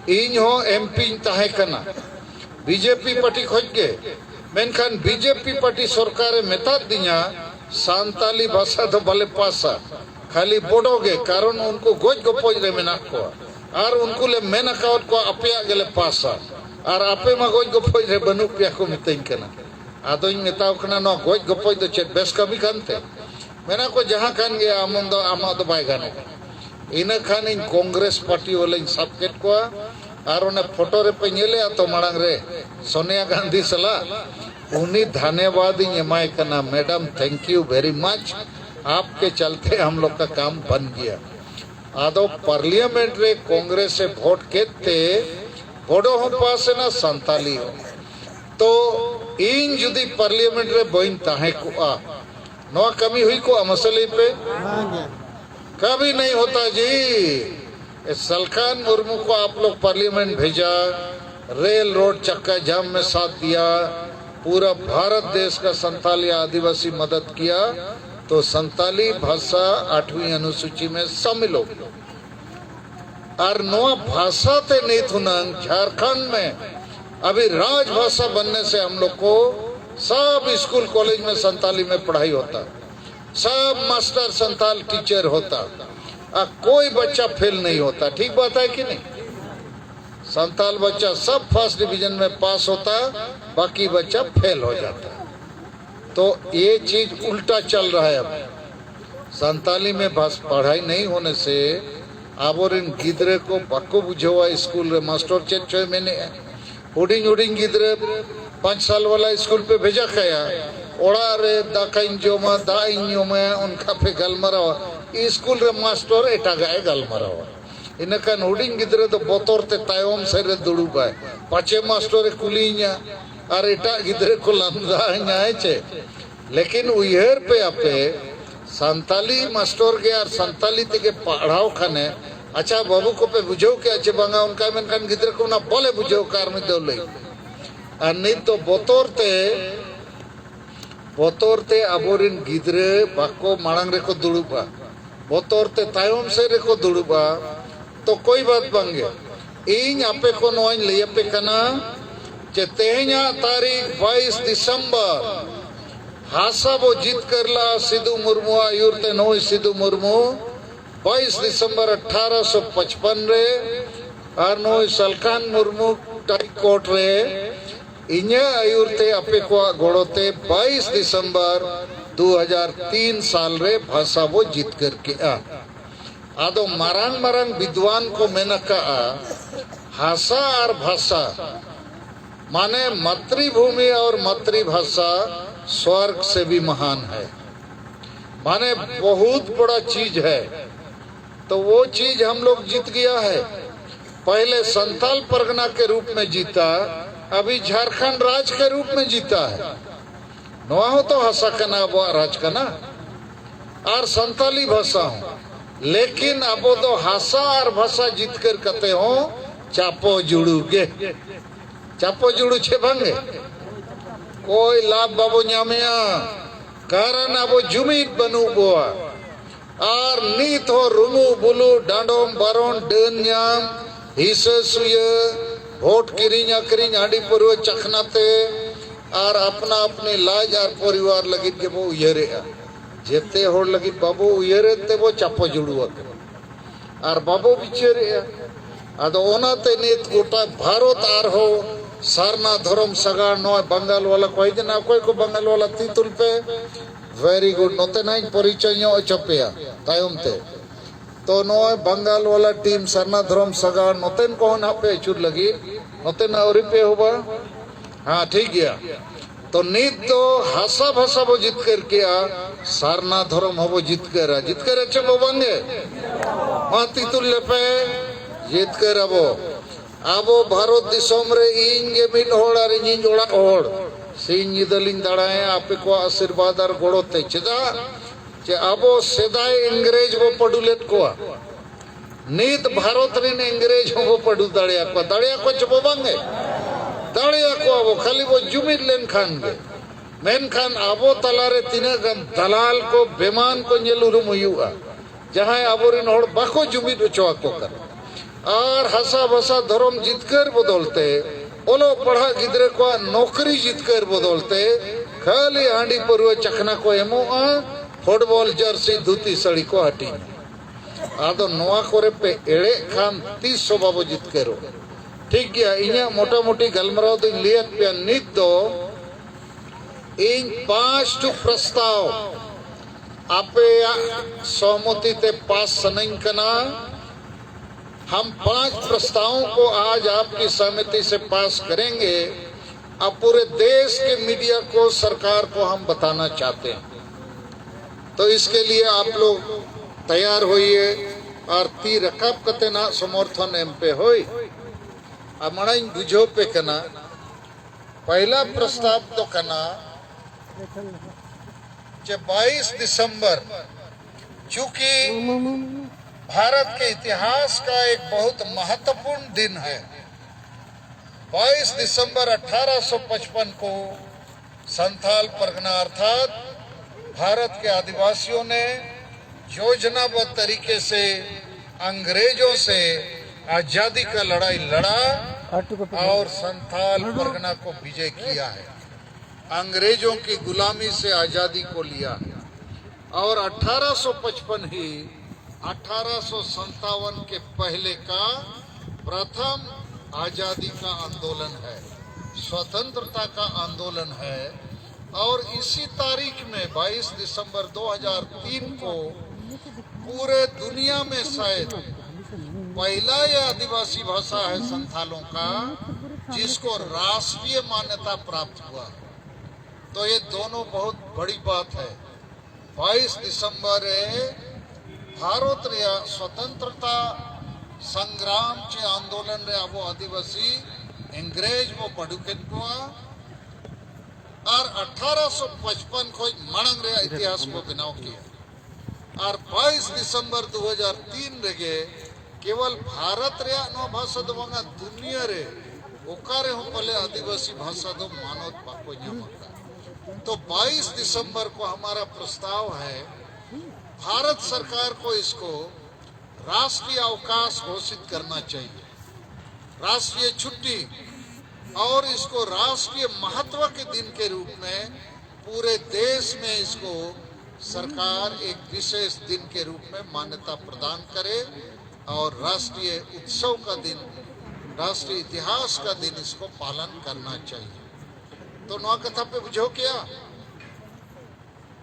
इन हो एमपी ताहे कना बीजेपी पार्टी खोज के मेनखान बीजेपी पार्टी सरकार मेता दिया सांताली भाषा तो भले पासा खाली बोडोगे कारण उनको गोज गोपोज रे मेना को और उनको ले मेना कावत को अपया गेले पासा और आपे मा गोज गोपोज रे बनु पिया को मितें कना आदो इन मेताव कना नो गोज गोपोज दो चेत बेस कभी कानते मेना को जहां कान गया आमा दो बाय गाने इन खान इन कांग्रेस पार्टी वाले सबकेट को और उन्हें फोटो रे पे नेले तो मांग रे सोनिया गांधी सला उन्हीं धन्यवाद एमाय करना madam thank you very much आपके चलते हम लोग का काम बन गया। आदो पार्लियामेंट रे कांग्रेस से वोट केते बोडो हो पास ना संताली हो तो इन जुदी पार्लियामेंट रे बइन ताहे को आ नो कमी हुई को मसले पे कभी नहीं होता जी। सलखान मुर्मू को आप लोग पार्लियामेंट भेजा, रेल रोड चक्का जाम में साथ दिया, पूरा भारत देश का संताली आदिवासी मदद किया तो संताली भाषा 8वीं अनुसूची में शामिल हो और नवा भाषा ते नहीं थुनंग झारखंड में अभी राजभाषा बनने से हम लोग को सब स्कूल कॉलेज में संताली में पढ़ाई होता, सब मास्टर संताल टीचर होता, कोई बच्चा फेल नहीं होता। ठीक बात है कि नहीं? संताल बच्चा सब फर्स्ट डिवीजन में पास होता, बाकी बच्चा फेल हो जाता। तो ये चीज उल्टा चल रहा है। अब संताली में पढ़ाई नहीं होने से अब और इन गिदरे को बक्को बुझवा स्कूल रे मास्टर चेक छो मैंने उडिंग उडिंग गिदरे 5 साल वाला स्कूल पे भेजा खाया ओड़ा रे दाकाइन जोमा दाइन जोमा उनका पे गलमरा स्कूल रे मास्टर एटा गाय गलमरा इनका उडिंग गिदरे तो बोतोर ते तायम से रे दुड़ुबाय पाचे मास्टर कुली냐 और एटा गिदरे को लंदा चे लेकिन उयहर पे आपे संताली मास्टर के और संताली ते पढ़ाओ खाने अच्छा बाबू को पे बुझो के अच्छे बंगा उनका मन खान गिदरे को ना बोले बुझो कार में दो ले और नहीं तो बोतोरते अबोरिन गिदरे बाको मांग रे को दुड़ुबा बोतोरते तायम से रे को दुड़ुबा तो कोई बात बंगे इन आपे को नोइन ले पे कना जे तेहना तारीख 22 दिसंबर हासा वो जीत करला सिद्धू मुर्मू आयुरते नोई सिद्धू मुर्मू 22 दिसंबर 1855 रे और नोई सलखान मुर्मू टाई कोट रे इन्हें आयुरते अपे को गोड़ोते 22 दिसंबर 2003 साल रे भाषा वो जीत करके आदो मारांग विद्वान को मैंने कहा हासा और भाषा माने मातृभूमि और मातृभाषा स्वर्ग से भी महान है, माने बहुत बड़ा चीज है। तो वो चीज हम लोग जीत गया है। पहले संताल परगना के रूप में जीता, अभी झारखंड राज्य के रूप में जीता है। नवा हो तो हसा कना राज कना और संताली भाषा हो, लेकिन अब तो हासा और भाषा जीत कर कहते हो चापो जुड़ूगे चापो जुड़ू छे भांगे कोई लाभ बाबू न्यामिया कारण अब जुमीद बनू बोआ और नीत हो रुमू बुलू डांडोम बारोन डन न्याम हिस्से सुये वोट किरिंग अकरिंग हाड़ी पुरवे चखनाते और अपना अपने लाज और परिवार लगी के वो उयरे जेते होड़ लगी बाबू उयरे ते वो चापो जुड़ू और बाबू बिचरे आदो ओनाते नीत गोटा भारत आर हो सारना धर्म सगार नय बंगाल वाला कोई दिन कोई को बंगाल वाला तीतुल पे वेरी गुड नोते नाइ परिचय नो चपेया तायम ते तो नय बंगाल वाला टीम सारना धर्म सगार नोतेन को ना पे चुर लगी नोतेन औरी पे होबा हां ठीक गया। तो नीत तो हासा भाषा वो जीत कर किया सारना धर्म हो जीत कर अच्छे वो बंगे मा तीतुल पे जीत कर अब भारत दिसोम रे इंगे मिड होड़ और इंजिन जोड़ा होड़ सिंह निदलिन दाड़ाए आपे को आशीर्वाद और गोड़ोते चेदा जे अब सेदाय इंग्रेज वो पडुलेट को नीत भारत रेन इंग्रेज हो पढ़ू दाड़िया को चबो बांगे दाड़िया को अब खाली वो जुमिद लेन खान गे मेनखान आबो तलारे तीना गन दलाल को बेमान को नेल उरुम हुआ जहां आबोरिन होड़ बाको जुमिद उचवा को कर और हसा भसा धर्म जितकर बदलते ओलो पढ़ा गिद्रे को नौकरी जितकर बदलते खाली हांडी परुआ चखना को एमोआ फुटबॉल जर्सी धुती साड़ी को हटी आदो नोआ कोरे पे एड़े खान 300 बाबो जितकरो ठीक गया इन्या मोटा मोटी गलमराव दो लियत पे नित दो इन 5 प्रस्ताव आपे सहमति ते पास सनई कना हम 5 प्रस्तावों को आज आपकी सहमति से पास करेंगे। अब पूरे देश के मीडिया को सरकार को हम बताना चाहते हैं, तो इसके लिए आप लोग तैयार होइए और ती रकाब कते ना समर्थन एम पे होई अमणाई बुझो पे कना पहला प्रस्ताव तो कना जे 22 दिसंबर चूंकि भारत के इतिहास का एक बहुत महत्वपूर्ण दिन है। 22 दिसंबर 1855 को संथाल परगना अर्थात भारत के आदिवासियों ने योजनाबद्ध तरीके से अंग्रेजों से आजादी का लड़ाई लड़ा और संथाल परगना को विजय किया है, अंग्रेजों की गुलामी से आजादी को लिया है। और 1855 ही 1857 के पहले का प्रथम आजादी का आंदोलन है, स्वतंत्रता का आंदोलन है। और इसी तारीख में 22 दिसंबर 2003 को पूरे दुनिया में शायद पहला यह आदिवासी भाषा है संथालों का जिसको राष्ट्रीय मान्यता प्राप्त हुआ। तो ये दोनों बहुत बड़ी बात है। 22 दिसंबर भारत रे स्वतंत्रता संग्राम चे आंदोलन रे अब आदिवासी अंग्रेज वो पढ़ुकेन को और 1855 को मणंग रे इतिहास को बनाव किया। और 22 दिसंबर 2003 रे केवल भारत रे नो भाषा दो वंगा दुनिया रे ओकारे हो पले आदिवासी भाषा दो मानवत पाको न्यामका। तो 22 दिसंबर को हमारा प्रस्ताव है भारत सरकार को इसको राष्ट्रीय अवकाश घोषित करना चाहिए, राष्ट्रीय छुट्टी, और इसको राष्ट्रीय महत्व के दिन के रूप में पूरे देश में इसको सरकार एक विशेष दिन के रूप में मान्यता प्रदान करे और राष्ट्रीय उत्सव का दिन, राष्ट्रीय इतिहास का दिन इसको पालन करना चाहिए। तो नवा कथा पे बुझो क्या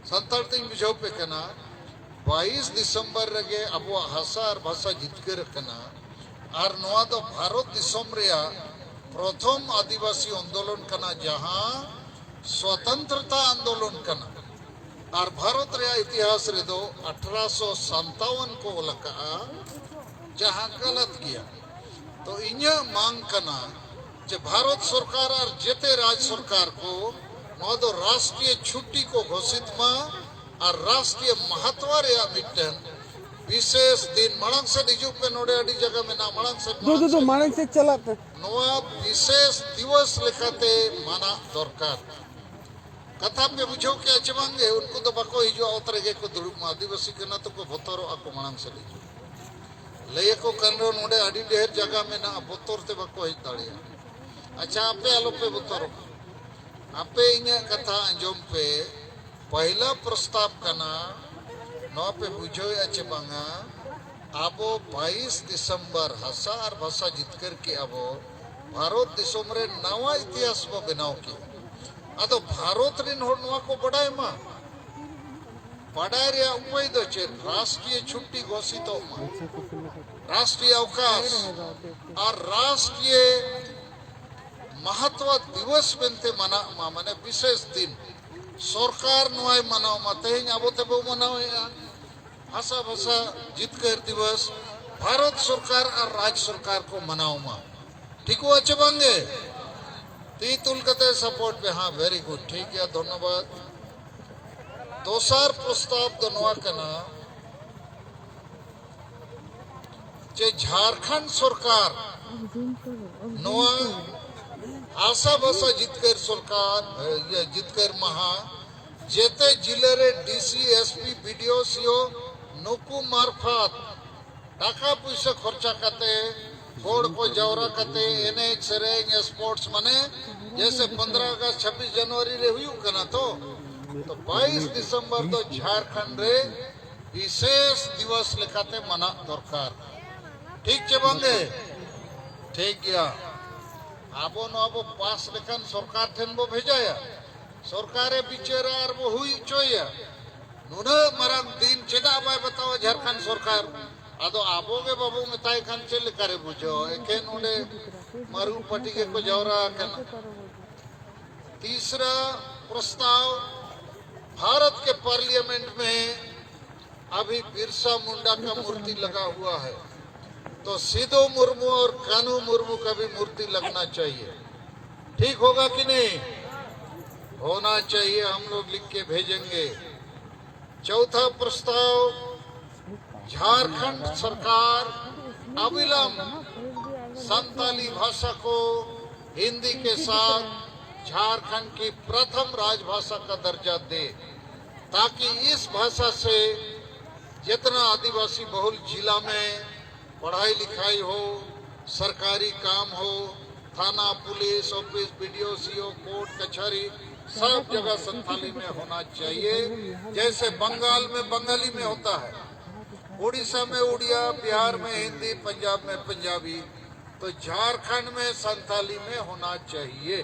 संताल तीन बुझो पे कना 22 दिसंबर रगे अब हासा और भाषा जितके रखना और नवा तो भारत दिसम रेया प्रथम आदिवासी आंदोलन कना जहां स्वतंत्रता आंदोलन कना और भारत रे इतिहास रे दो 1857 को लगा जहां गलत किया। तो इन्या मांग कना जे भारत सरकार और जेते राज्य सरकार को नोदो राष्ट्रीय छुट्टी को घोषित मा और राष्ट्रीय महत्व रे मिटन विशेष दिन मणंग से डिजू पे नोडे अडी जगह में ना मणंग से दो मणंग से चलाते नोआ विशेष दिवस लिखते माना दरकार कथा पे बुझो के अचमांगे उनको तो बको हिजो अवतरे को दुड़ुब आदिवासी कना तो को भतरो आको मणंग से डिजू लय को कनरो नोडे अडी ढेर जगह में ना बोतोर ते बको हिज दाड़िया। अच्छा आपे आलो पे बोतरो आपे इन्या कथा अंजोम पे पहला प्रस्ताव कना नौ पे बुझो अच्छे बांगा आबो 22 दिसंबर हसा और भाषा जितकर के आबो भारत दिसोम रे नवा इतिहास को बनाव की आदो भारत रे नोवा को बड़ाई मा पढ़ाई रे उपाय दो चे राष्ट्रीय छुट्टी घोषित हो राष्ट्रीय अवकाश और राष्ट्रीय महत्व दिवस बनते मना माने विशेष दिन सरकार नोय मनाव मते आबो तबो मनाव भाषा भाषा जितकर दिवस भारत सरकार और राज्य सरकार को मनाव मा ठीक हो अच्छे बांगे ती तुल कते सपोर्ट पे हाँ वेरी गुड ठीक है धन्यवाद। दोसर प्रस्ताव तो नवा कना जे झारखंड सरकार नोआ आशा भाषा जितकर सरकार जितकर महा जेते जिले रे डीसी एसपी बीडीओ सीओ नुकु मार्फत टाका पैसा खर्चा करते होड़ को जवरा करते एने सेरेंग स्पोर्ट्स मने जैसे 15 अगस्त 26 जनवरी रे हुई कना तो 22 दिसंबर तो झारखंड रे विशेष दिवस लेखाते मना दरकार ठीक चे बांगे ठीक गया आबो न आबो पास लेखान सरकार ठेन बो भेजाया सरकारे बिचारा आर बो हुई चोया नुना मरान दिन चेदा बाय बताओ झारखंड सरकार आदो आबो के बाबू मेताय खान चेल करे बुझो एकेन उडे मारू पटी के को जवरा कना तीसरा प्रस्ताव भारत के पार्लियामेंट में अभी बिरसा मुंडा का मूर्ति लगा हुआ है तो सिद्धू मुर्मू और कानू मुर्मू का भी मूर्ति लगना चाहिए ठीक होगा कि नहीं होना चाहिए हम लोग लिख के भेजेंगे चौथा प्रस्ताव झारखंड सरकार अविलंब संताली भाषा को हिंदी के साथ झारखंड की प्रथम राजभाषा का दर्जा दे ताकि इस भाषा से जितना आदिवासी बहुल जिला में पढ़ाई लिखाई हो सरकारी काम हो थाना police office BDO CO court कचहरी सब जगह संथाली में होना चाहिए जैसे बंगाल में बंगाली में होता है उड़ीसा में उड़िया बिहार में हिंदी पंजाब में पंजाबी तो झारखंड में संथाली में होना चाहिए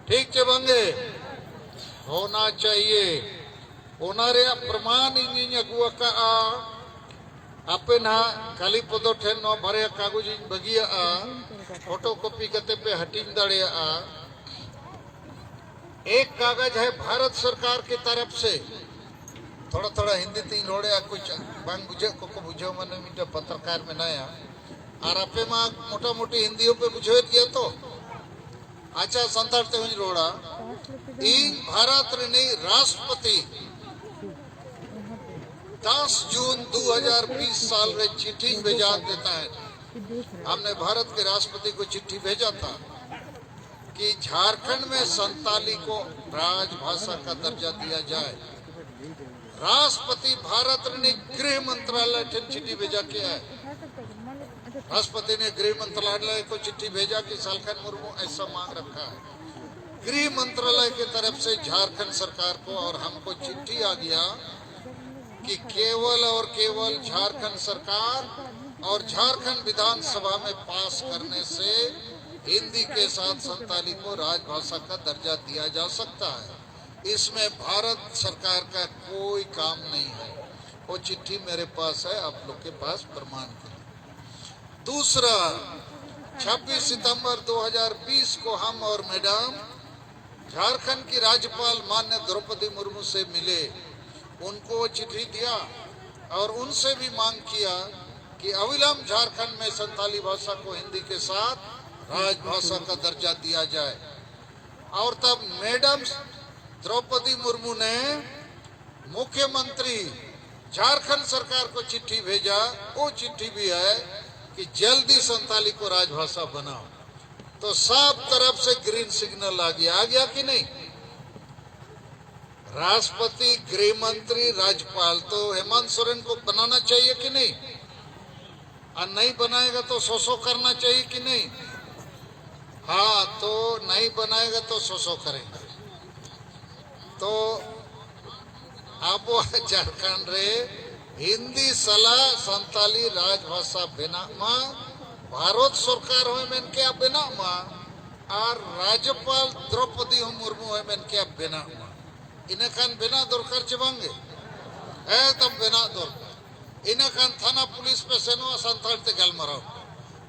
ठीक चे बंगे होना चाहिए ओनारे प्रमाण इन अगुआ का आपे ना काली पदो ठेन नो भरे कागज इन बगिया फोटोकॉपी करते पे हटिंग दड़िया एक कागज है भारत सरकार की तरफ से थोड़ा थोड़ा हिंदी तीन रोड़े कुछ बांग बुझे को बुझो मने मिटा पत्रकार में नया और आपे मा मोटा मोटी हिंदियों पे बुझे दिया तो अच्छा संताड़ते हुई रोड़ा इन भारत रे राष्ट्रपति 10 जून 2020 साल में चिट्ठी भेजा देता है हमने भारत के राष्ट्रपति को चिट्ठी भेजा था कि झारखंड में संताली को राजभाषा का दर्जा दिया जाए राष्ट्रपति भारत ने गृह मंत्रालय को चिट्ठी भेजा किया है राष्ट्रपति ने गृह मंत्रालय को चिट्ठी भेजा कि सालखन मुर्मू ऐसा मांग रखा है गृह मंत्रालय की तरफ से झारखंड सरकार को और हमको चिट्ठी आ गया कि केवल और केवल झारखंड सरकार और झारखंड विधानसभा में पास करने से हिंदी के साथ संताली को राजभाषा का दर्जा दिया जा सकता है इसमें भारत सरकार का कोई काम नहीं है वो चिट्ठी मेरे पास है आप लोग के पास प्रमाण के दूसरा 26 सितंबर 2020 को हम और मैडम झारखंड की राज्यपाल माननीय द्रौपदी मुर्मू से मिले उनको चिट्ठी दिया और उनसे भी मांग किया कि अविलंब झारखंड में संताली भाषा को हिंदी के साथ राजभाषा का दर्जा दिया जाए और तब मैडम द्रौपदी मुर्मू ने मुख्यमंत्री झारखंड सरकार को चिट्ठी भेजा वो चिट्ठी भी है कि जल्दी संताली को राजभाषा बनाओ तो सब तरफ से ग्रीन सिग्नल आ गया कि नहीं राष्ट्रपति गृह मंत्री राज्यपाल तो हेमंत सोरेन को बनाना चाहिए कि नहीं और नहीं बनाएगा तो सो करना चाहिए कि नहीं हाँ तो नहीं बनाएगा तो सो करेंगे तो आप झारखंड रे हिंदी सला संताली राजभाषा बेना मा भारत सरकार हो मेन के बेना मा और राज्यपाल द्रौपदी मुर्मू हो मेन के बेना मा इन्हें खान बेना दरकार चबांगे एकदम बेना दरकार इन्हें खान थाना पुलिस पे सेनो संताल ते गलमराव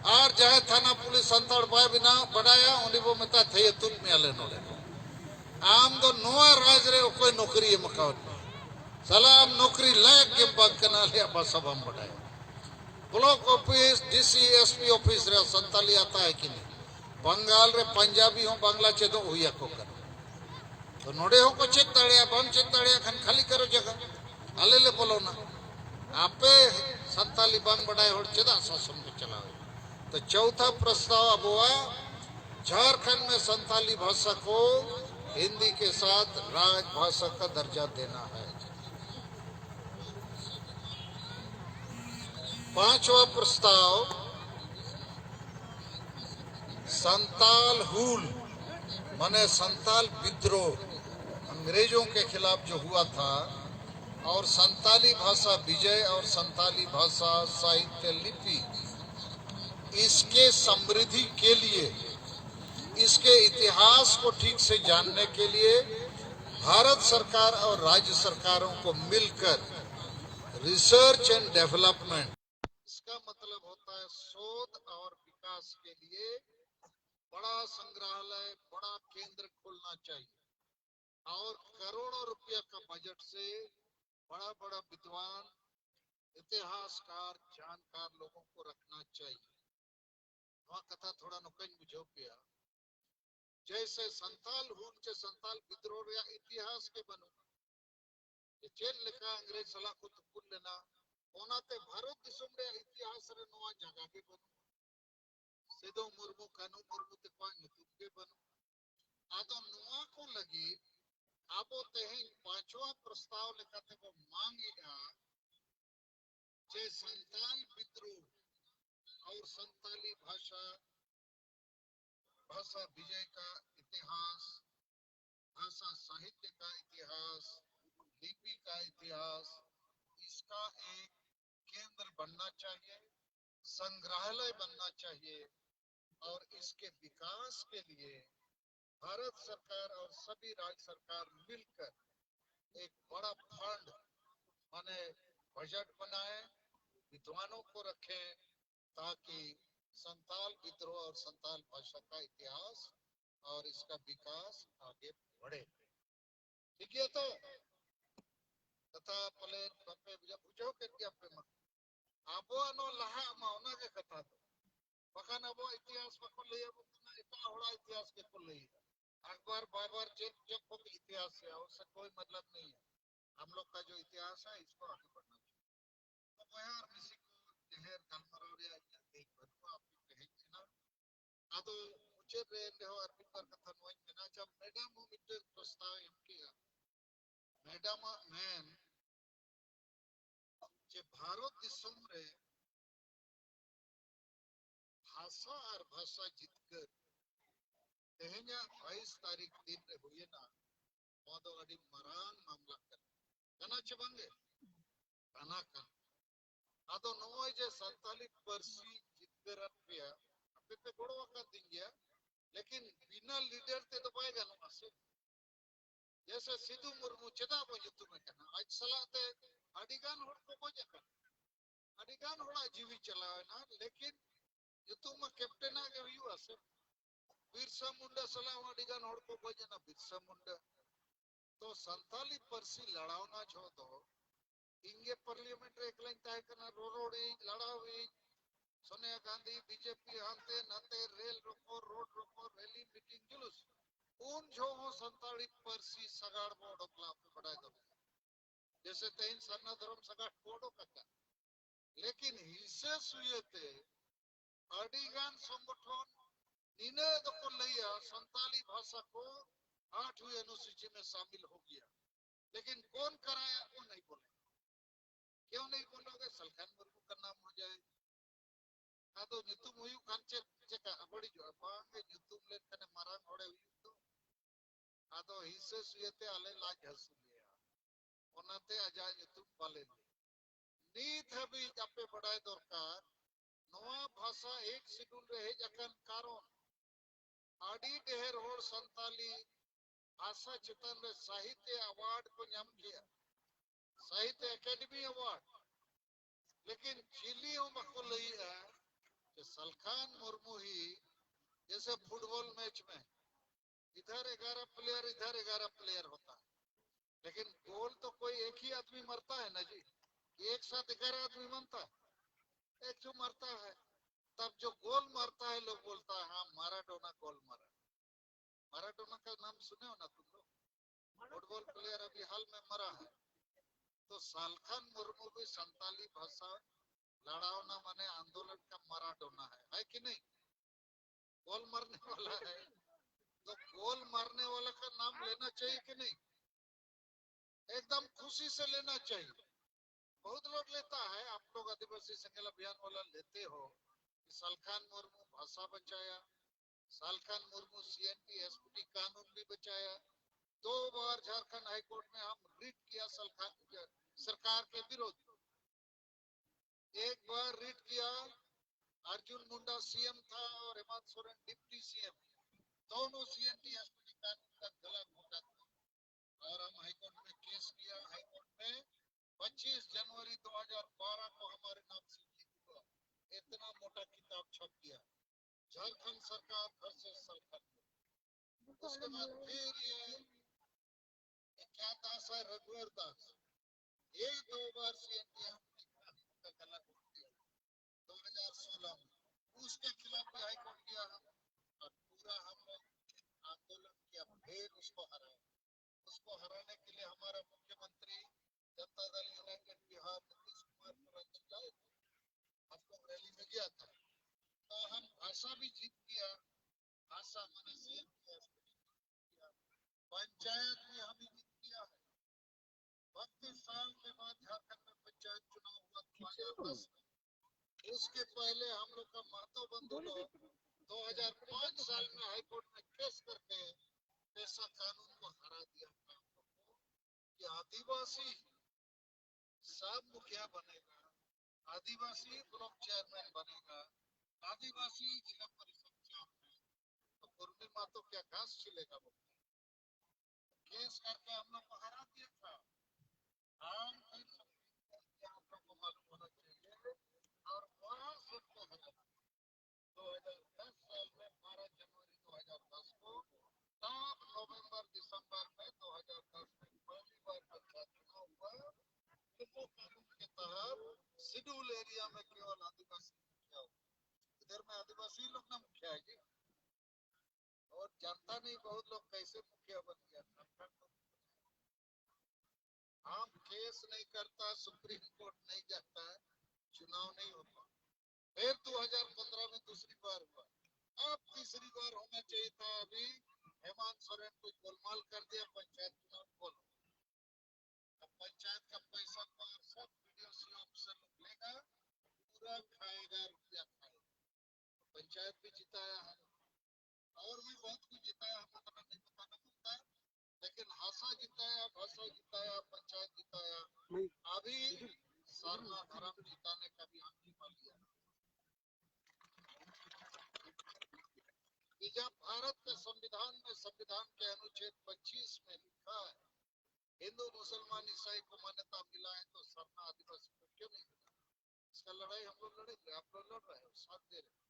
और जहाँ थाना पुलिस संताल बाय बिना बढ़ाया उन्हीं वो मता थे तुम में आले नोले आम दो नोआ राज रे कोई नौकरी मकावत सलाम नौकरी लायक के बात करना लिया बस सब हम बढ़ाए block office DC SP office रे संताली आता है कि नहीं बंगाल रे पंजाबी हो बांग्ला चेदो हुई को कर तो नोड़े हो को चेत तड़िया बम चेत तड़िया खन खाली करो जगह आले ले बोलो ना आपे संताली बांग बढ़ाए और चेदा शासन को चलावे। तो चौथा प्रस्ताव अब हुआ झारखंड में संताली भाषा को हिंदी के साथ राजभाषा का दर्जा देना है। पांचवा प्रस्ताव संताल हुल माने संताल विद्रोह अंग्रेजों के खिलाफ जो हुआ था और संताली भाषा विजय और संताली भाषा साहित्य लिपि इसके समृद्धि के लिए इसके इतिहास को ठीक से जानने के लिए भारत सरकार और राज्य सरकारों को मिलकर रिसर्च एंड डेवलपमेंट इसका मतलब होता है शोध और विकास के लिए बड़ा संग्रहालय बड़ा केंद्र खोलना चाहिए और करोड़ों रुपया का बजट से बड़ा बड़ा विद्वान इतिहासकार जानकार लोगों को रखना चाहिए। वहाँ कथा थोड़ा नुकन बुझो पिया जैसे संताल हुन चे संताल विद्रोह या इतिहास के बनो ये चेल लिखा अंग्रेज सलाह को तुकुल लेना ओनाते भारत दिसुम रे इतिहास रे नवा जगह के बनो सिदो मुर्मू कानू मुर्मू ते पांच तुम के बनो आदो नवा को लगी आबो तेहिं पांचवा प्रस्ताव लिखाते को मांगेगा जे संताल विद्रोह और संताली भाषा विजय का इतिहास भाषा साहित्य का इतिहास लिपि का इतिहास इसका एक केंद्र बनना चाहिए संग्रहालय बनना चाहिए और इसके विकास के लिए भारत सरकार और सभी राज्य सरकार मिलकर एक बड़ा फंड माने बजट बनाए विद्वानों को रखें ताकि संताल विद्रोह और संताल भाषा का इतिहास और इसका विकास आगे बढ़े। ठीक है तो कथा पले बप्पे बुझो के दिया पे मत आबो नो लहा मावना के कथा तो बखान आबो इतिहास को ले अब इतना होड़ा इतिहास के को ले अखबार बार-बार चेक को इतिहास से उससे कोई मतलब नहीं है। हम लोग का जो इतिहास है इसको आगे बढ़ना चाहिए। तो यार किसी को जहर कलमरोड़िया देख बनो आप कहेंगे ना आदो मुझे रेंडे हो अरबी पर कथा नोई मेना जब मैडम हो मित्र प्रस्ताव एम किया मैडम मैन जे भारत दिसुम रे भाषा और भाषा जितकर तेहना 22 तारीख दिन रे हुए ना मोदो अडी मरान मामला कर कना चबंगे कना का आदो नोय जे संताली परसी जितकर रुपया अपे पे गोड़ो का दिंगिया लेकिन बिना लीडर ते तो पाएगा ना असे जैसे सिद्धू मुर्मू चेदा बो युतु में कना आज सलाते अडिगान होड़ को बोजे कर अडिगान होड़ा जीवी चलावे ना लेकिन युतु में कैप्टन आगे हुई असे बिरसा मुंडा सलाह अडिगान होड़ को बोजे ना बिरसा मुंडा तो संताली परसी लड़ावना छो तो इंगे पार्लियामेंट रे एकलाइन ताय कना रोरोड़ी लड़ावी सोनिया गांधी बीजेपी हांते नते रेल रोको रोड रोको रैली मीटिंग जुलूस उन जो हो संताली परसी सगाड़ बोर्ड अपना बढ़ाए दो जैसे तेन सरना धर्म सगाड़ बोर्डो कता लेकिन हिस्से सुयते अडिगान संगठन निने दको लिया संताली भाषा को 8वीं अनुसूची में शामिल हो गया लेकिन कौन कराया वो नहीं बोले क्यों नहीं बोलोगे सलखान मुर्मू का नाम हो जाए आदो नितुम हुई कांचे चेका बड़ी जो बांगे नितुम ले कने मारा घोड़े हुई तो आदो हिस्से सुयते आले लाज हसुलिया ओनाते अजाय नितुम पाले नीत हबी अपे बढ़ाए दरकार नवा भाषा एक शेड्यूल रहे जखन कारण आडी ढेर होड़ संताली भाषा चितन रे साहित्य अवार्ड को नाम किया साहित्य एकेडमी अवार्ड लेकिन चिली मको लई है कि सलखान मुर्मू ही जैसे फुटबॉल मैच में इधर 11 प्लेयर होता है लेकिन गोल तो कोई एक ही आदमी मरता है ना जी एक साथ 11 आदमी बनता है एक जो मरता है तब जो गोल मारता है लोग बोलता है हाँ माराडोना गोल मारा माराडोना का नाम सुने हो ना तुम लोग फुटबॉल प्लेयर अभी हाल में मरा है तो सालखान मुर्मू भी संताली भाषा लड़ावना माने आंदोलन का माराडोना है कि नहीं? गोल मारने वाला है, तो गोल मारने वाला का नाम लेना चाहिए कि नहीं? एकदम खुशी से लेना चाहिए। बहुत लोग लेता है, आप लोग आदिवासी संगठन अभियान वाला लेते हो। सालखान मुर्मू भाषा बचाया, सालखान मुर्मू सीएनटी एसपीटी कानून भी बचाया। 2 बार झारखंड हाईकोर्ट में हम रिट किया सालखान सरकार के विरोध। एक बार रिट किया, अर्जुन मुंडा सीएम था और हेमंत सोरेन डिप्टी सीएम, दोनों सीएनटी एसपीटी कानून का गला घोटा था और हम हाईकोर्ट में केस किया। हाईकोर्ट में 25 जनवरी 2012 को हमारे नाम से जीत हुआ। इतना मोटा किताब छप गया, झारखंड सरकार वर्सेस सालखान। उसके बाद फिर ये क्या दास है, रघुवर दास, ये 2 बार सीएनटी का गला घोट दिया 2016 में। उसके खिलाफ भी हाईकोर्ट किया हम और पूरा हम लोग आंदोलन किया, फिर उसको हराया। उसको हराने के लिए हमारा मुख्यमंत्री जनता दल यूनाइटेड बिहार नीतीश कुमार को चिल्लाए थे, हम लोग रैली में गया था। तो हम भाषा भी जीत किया, भाषा मैंने सीएम किया, पंचायत में हम जीत किया है। 32 साल के बाद झारखंड में पंचायत चुनाव हुआ 2010 में। उसके पहले हम लोग का महतो बंधु लोग 2005 साल में हाईकोर्ट में केस करके ऐसा कानून को हरा दिया कि आदिवासी सब मुखिया बनेगा, आदिवासी ब्लॉक चेयरमैन बनेगा, आदिवासी जिला परिषद चेयरमैन। तो कुर्मी मातो क्या घास छिलेगा? वो केस करके हम लोग को हरा दिया था। हम आप लोग को मालूम होना चाहिए और वहां सबको हरा 2010 साल में 12 जनवरी 2010 को, तब नवंबर दिसंबर में 2010 में पहली बार पंचायत चुनाव हुआ। कानून के तहत शेड्यूल एरिया में केवल आदिवासी मुखिया हो, इधर में आदिवासी लोग ना मुखिया है जी। और जानता नहीं बहुत लोग कैसे मुखिया बन गया। हम केस नहीं करता, सुप्रीम कोर्ट नहीं जाता, चुनाव नहीं होता। फिर 2015 में दूसरी बार हुआ, अब तीसरी बार होना चाहिए था। अभी हेमंत सोरेन को गोलमाल कर दिया, पंचायत चुनाव बोलो। अब पंचायत का पैसा पर सब वीडियो ऑफिसर लोग लेगा, पूरा खाएगा, रुपया खाएगा। पंचायत भी जिताया है और भी बहुत कुछ जिताया, हम उतना नहीं बताना पड़ता, लेकिन हासा जिताया, भाषा जिताया, पंचायत जिताया। अभी सरना धर्म जिताने का भी हम जिम्मा लिया। जब भारत के संविधान में, संविधान के अनुच्छेद 25 में लिखा है हिंदू मुसलमान ईसाई को मान्यता मिला है, तो सरना आदिवासी को क्यों नहीं मिला? इसका लड़ाई हम लोग लड़ेंगे, आप लोग लड़ रहे हो, साथ दे रहे।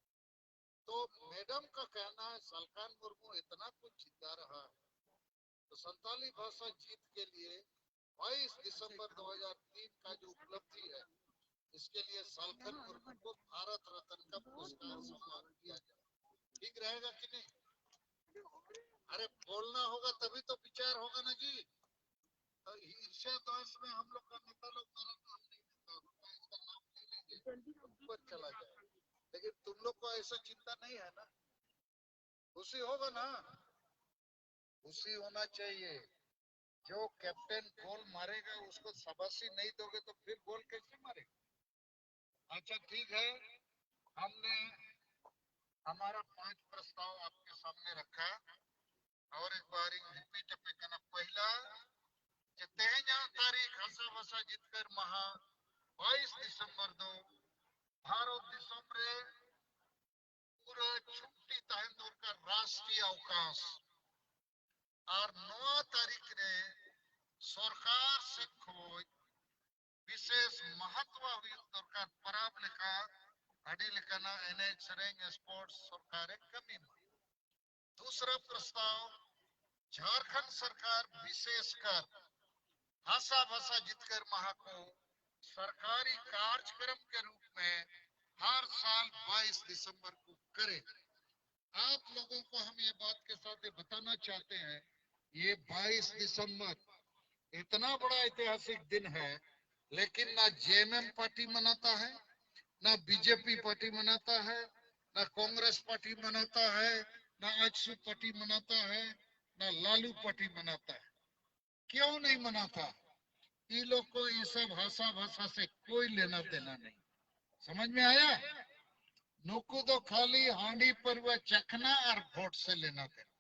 तो मैडम का कहना है सालखान मुर्मू इतना कुछ जीता रहा है, तो संताली भाषा जीत के लिए 22 दिसंबर 2003 का जो उपलब्धि है, इसके लिए सालखान मुर्मू को भारत रत्न का पुरस्कार सम्मान किया जाए। ठीक रहेगा कि नहीं? अरे बोलना होगा तभी तो विचार होगा ना जी। तो ईर्ष्या दोष में हम लोग का नेता लोग नाम नहीं देता, इसका नाम नहीं लेंगे, ऊपर चला जाए। लेकिन तुम लोग को ऐसा चिंता नहीं है ना? खुशी होगा ना? खुशी होना चाहिए। जो कैप्टन गोल मारेगा उसको शाबाशी नहीं दोगे तो फिर गोल कैसे मारेगा? अच्छा ठीक है, हमने हमारा 5 प्रस्ताव आपके सामने रखा और एक बार रिपीट पे करना। पहला, तेहजा तारीख हसा वसा जितकर महा 22 दिसंबर दो भारत दिसम रे पूरा छुट्टी तहन दरकार राष्ट्रीय अवकाश और 9 तारीख रे सरकार से खोज विशेष महत्व हुई दरकार पराब लेखा अड़ी लेखाना एनएच सरेंग स्पोर्ट्स सरकार कमी में। दूसरा प्रस्ताव, झारखंड सरकार विशेषकर भाषा भाषा जितकर महा को सरकारी कार्यक्रम के रूप में हर साल 22 दिसंबर को करे। आप लोगों को हम ये बात के साथ बताना चाहते हैं, ये 22 दिसंबर इतना बड़ा ऐतिहासिक दिन है, लेकिन ना जेएमएम पार्टी मनाता है, ना बीजेपी पार्टी मनाता है, ना कांग्रेस पार्टी मनाता है, ना आजसू पार्टी मनाता है, ना लालू पार्टी मनाता है। क्यों नहीं मनाता? ये लोग को ये सब भाषा से कोई लेना देना नहीं। समझ में आया? नुकु तो खाली हांडी पर वह चखना और वोट से लेना देना,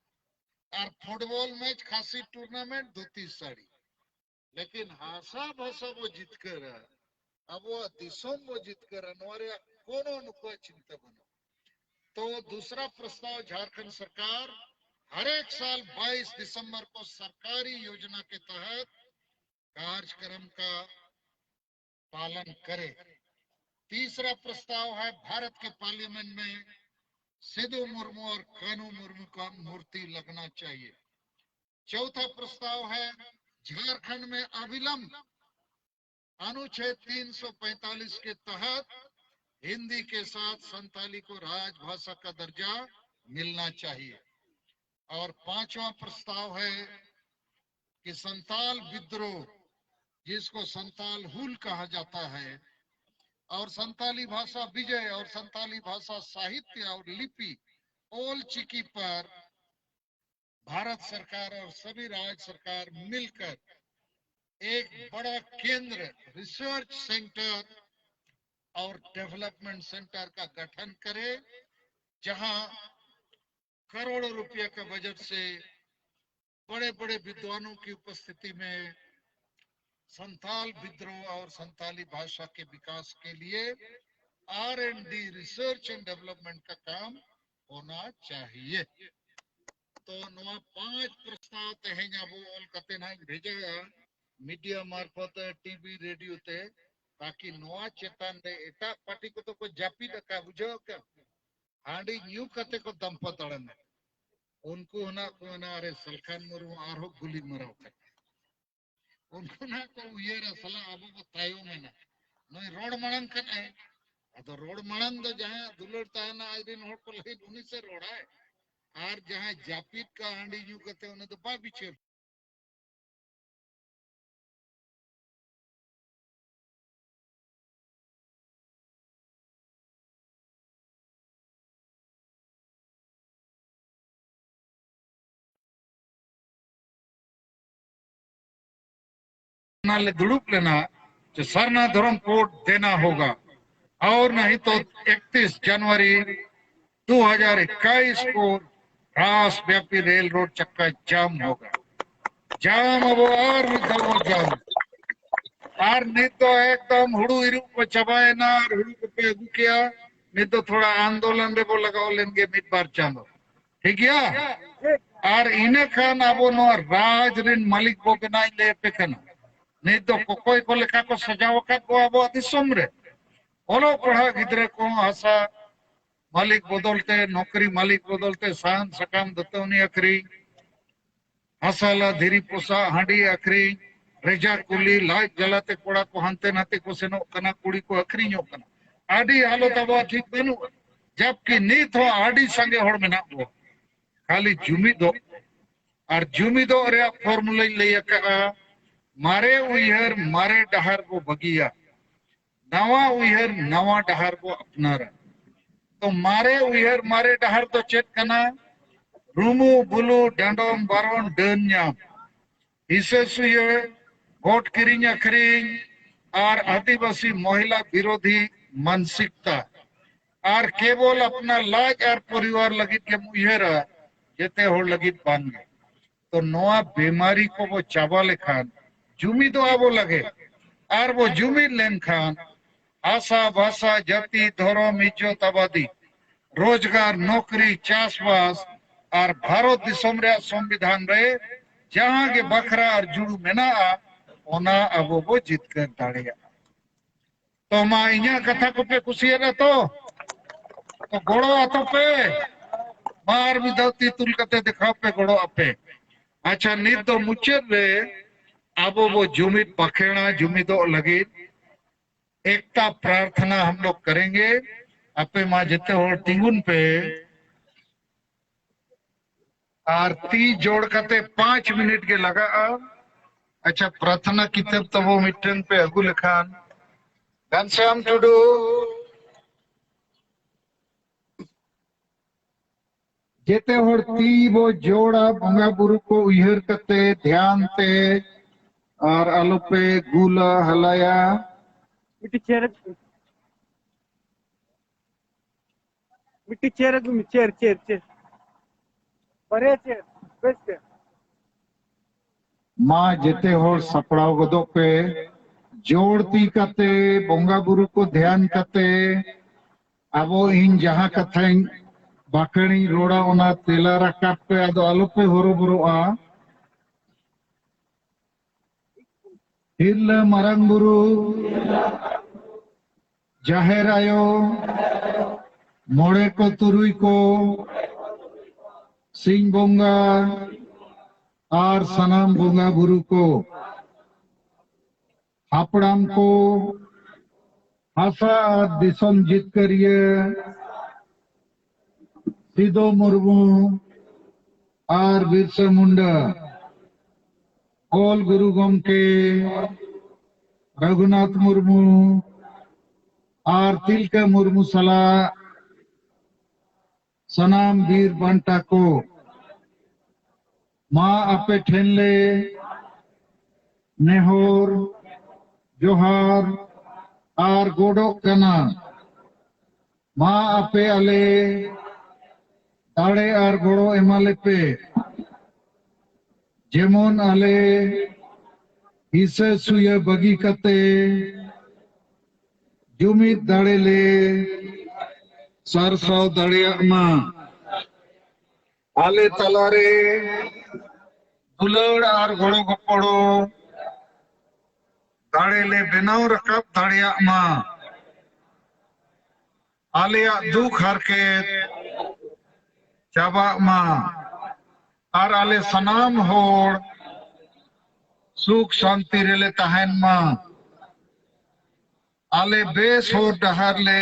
और फुटबॉल मैच खासी टूर्नामेंट धोती साड़ी, लेकिन भाषा वो जीत कर अब वो दिसोम वो जीत कर अनवारे कोनो नुको चिंता बनो। तो दूसरा प्रस्ताव, झारखंड सरकार हर एक साल 22 दिसंबर को सरकारी योजना के तहत कार्यक्रम का पालन करे। तीसरा प्रस्ताव है, भारत के पार्लियामेंट में सिद्धू मुर्मू और कानू मुर्मू का मूर्ति लगना चाहिए। चौथा प्रस्ताव है, झारखंड में अविलंब अनुच्छेद 345 के तहत हिंदी के साथ संताली को राजभाषा का दर्जा मिलना चाहिए। और पांचवा प्रस्ताव है कि संताल विद्रोह, जिसको संताल हुल कहा जाता है, और संताली भाषा विजय और संताली भाषा साहित्य और लिपि ओल चिकी पर भारत सरकार और सभी राज्य सरकार मिलकर एक बड़ा केंद्र, रिसर्च सेंटर और डेवलपमेंट सेंटर का गठन करे, जहां करोड़ों रुपए का बजट से बड़े बड़े विद्वानों की उपस्थिति में संताल विद्रोह और संताली भाषा के विकास के लिए R&D, रिसर्च एंड डेवलपमेंट का काम होना चाहिए। तो नवा 5 प्रस्ताव तेहें अब ऑल कते ना भेजा मीडिया मार्फत टीवी रेडियो ते, ताकि नवा चेतन दे एटा पार्टी को तो कोई जापी का बुझो क्या हांडी न्यू कते को दंपत अड़न उनको ना अरे सलखान मुर्मू आरो गुली मराव कर उनको ना को ये रसला अब बतायो में ना नई रोड मणन कने तो रोड मणन तो जहां दुलड़ता है ना आज दिन होट को लई उन्हीं से रोड है, और जहां जापीत का हांडी न्यू कते उन्हें तो बा पीछे दुड़ूप लेना जो सरना धर्म कोड देना होगा, और नहीं तो 31 जनवरी 2021 को राष्ट्रव्यापी रेल रोड चक्का जाम होगा। जाम अब और जाम और नहीं तो एकदम हुड़ू हिरू को चबाए ना हुड़ू को पे किया, नहीं तो थोड़ा आंदोलन रे वो लगाओ लेंगे मिट बार चांदो, ठीक है? और इन्हें खान अब नो राज रिन मालिक को के ना ले पे खाना नहीं तो कोई को लेखा को सजाओ का को अब दिसोम रे ओलो पढ़ा गिद्रे को आशा मालिक बदलते नौकरी मालिक बदलते सान सकाम दतौनी अखरी हसाला धीरी पोसा हांडी अखरी रेजा कुली लाइट जलाते कोड़ा को हंते नाते को सेनो कना कुड़ी को अखरी नो कना आडी हालत अब ठीक बनु, जबकि नीत हो आडी संगे होड़ में ना वो खाली जुमिदो और जुमिदो रे फॉर्मूला ले का मारे उयहर मारे डहर को बगिया नवा उयहर नवा डहर को अपनारा। तो मारे उयहर मारे डहर तो चेक कना रूमू बुलू डांडोम बारोन डन्याम इसे सुये वोट किरिंग अखरिंग और आदिवासी महिला विरोधी मानसिकता और केवल अपना लाज और परिवार लगी के मुहरा जेते हो लगी बन गए। तो नवा बीमारी को वो चावा लेखान जुमी तो आवो लगे और वो जुमी लेन खान आशा भाषा जाति धर्म इज्जत आबादी रोजगार नौकरी चाषबास और भारत दिसम रे संविधान रे जहां के बखरा और जुड़ू मेना ओना अब वो जीत कर दाड़िया। तो मा इन्या कथा को पे कुसिया तो गोड़ो आतो पे मार विधौती तुल कते दिखाओ पे गोड़ो अपे। अच्छा नीत तो मुचर रे अब वो जुमित पखेड़ा जुमिदो लगी एकता प्रार्थना हम लोग करेंगे अपे माँ जिते हो तिंगुन पे आरती जोड़ करते 5 मिनट के लगा अच्छा प्रार्थना किताब तबो मिटन पे अगु लेखान घनश्याम टुडू जेते हर ती वो जोड़ा बंगा बुरु को उयहर कते ध्यान ते और आलू पे गुला हलाया मिट्टी चेयर चेयर चेयर चेयर परे चेयर बेस्ट माँ जेते हर सपड़ाव गदो पे जोड़ती कते बंगा बुरु को ध्यान कते अबो इन जहाँ कथाइन बाकड़ी रोड़ा ओना तेला रकाप पे अदो आलू पे होरो बुरुआ हिरला मरंग बुरु जाहेर आयो मोड़े को तुरुई को सिंह बोंगा और सनाम बोंगा बुरु को हापड़ाम को हासा दिसम जीत करिए सिदो मुर्मू और बिरसा मुंडा ओल गुरु गोमके रघुनाथ मुर्मू और तिलका मुर्मू सला सनाम वीर बंटा को माँ अपे ठेनले नेहोर जोहार और गोडो कना माँ अपे अले दाड़े और गोड़ो एमाले पे जेमोन अले हिस्से सुये बगी कते जुमित दाड़े ले सरसौ दाड़िया माँ आले तलारे दुलड़ और घोड़ो गपड़ो दाड़े ले बेनाव रकब दाड़िया माँ आलिया दुख हरकेत चाबा माँ और आले सनाम होड़ सुख शांति रेले तहन माँ आले बेस होड़ डहर ले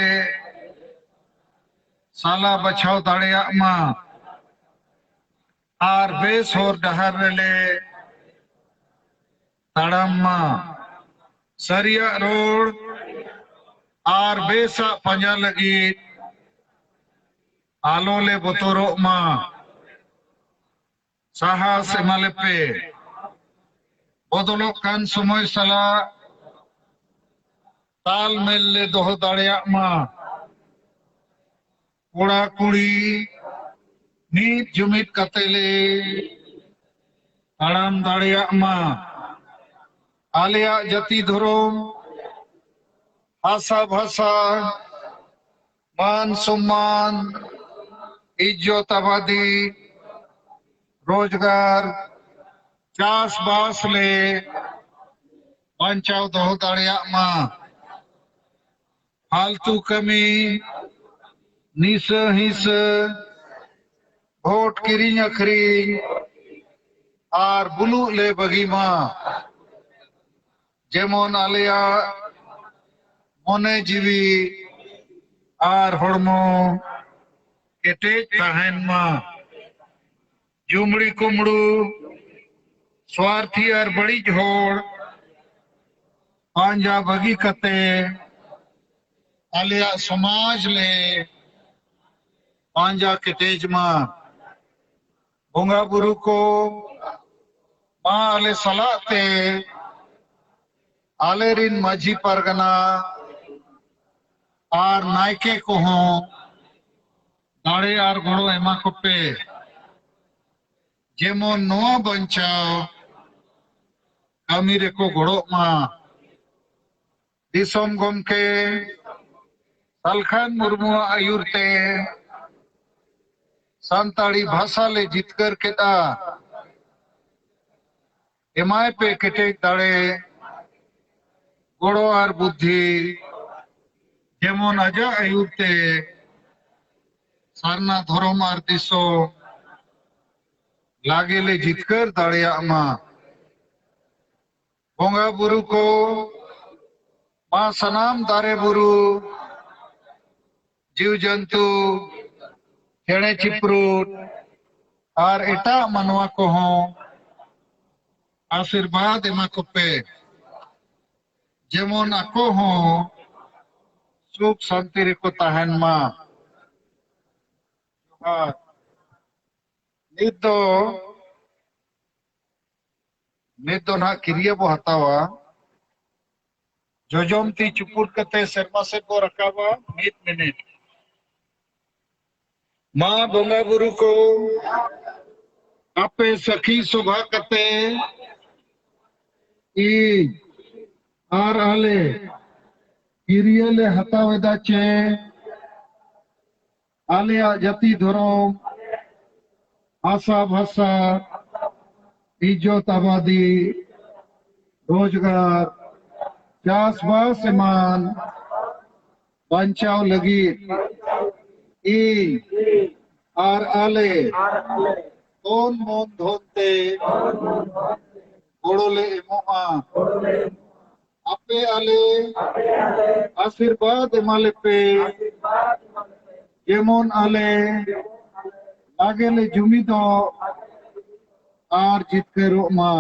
साला बचाव दाड़िया माँ और बेस होड़ डहर रेले तड़म माँ सरिया रोड और बेसा पंजा लगी आलोले बोतोरो माँ साहस एमाले पे बदलो कान समय सला ताल मेल ले दोह दाड़िया माँ कोड़ा कुड़ी नीत जुमित कतेले ताड़ाम दाड़िया माँ आलिया जति धर्म भाषा भाषा मान सम्मान इज्जत आबादी रोजगार चास बास ले बंचाव दोह दाड़िया माँ फालतू कमी निस हिस वोट किरिंग अखरी और बुलू ले बगी माँ जेमोन आलिया मोने जीवी और हड़मो केटेज तहन माँ जुमड़ी कुमड़ू स्वार्थी और बड़ी झोड़ पांजा बगी कते आलिया समाज ले पांजा केटेज माँ बोंगा बुरु को माँ आले सलाते आले रिन माझी परगना और नायके को हों दाड़े और घोड़ो एमा को पे जेमो नोआ बंचाओ कामीरे को घोड़ो माँ दिसोम गम के सलखान मुर्मू आयुरते संताड़ी भाषा ले जीतकर के दा एमाय पे केटेक दाड़े घोड़ो और बुद्धि जेमन आजा आयुरते सारना धर्म और दिसो लागे ले जीतकर दाड़िया माँ बोंगा बुरु को माँ सनाम दारे बुरु जीव जंतु चेणे चिप्रूट और एटा मनवा को हों आशीर्वाद एमा को पे जेमन आको हो सुख शांति रे को ताहन मा नित दो ना किरिया बो हतावा जोजोम ती चुपुर कते शर्मा से को रकावा मित मिनट माँ बोंगा गुरु को आपे सखी शोभा कते ई आर आले किरिया ले हतावेदा चे आले जाति धर्म आशा भाषा इज्जत आबादी रोजगार चाषबास एमान बांचाव लगी आर आले कौन मन धोते गोड़ोले एमोहा आपे आले आशीर्वाद एमाले पे जेमन आले लागेले जुमिदो आर जितकेरो मा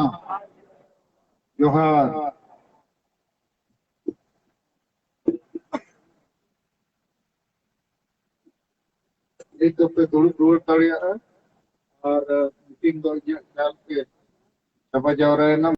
जोहार एक पे दुड़ुब रुवाड़ दाड़ियागᱼा और मीटिंग दो जाल के सभा जावरा ना।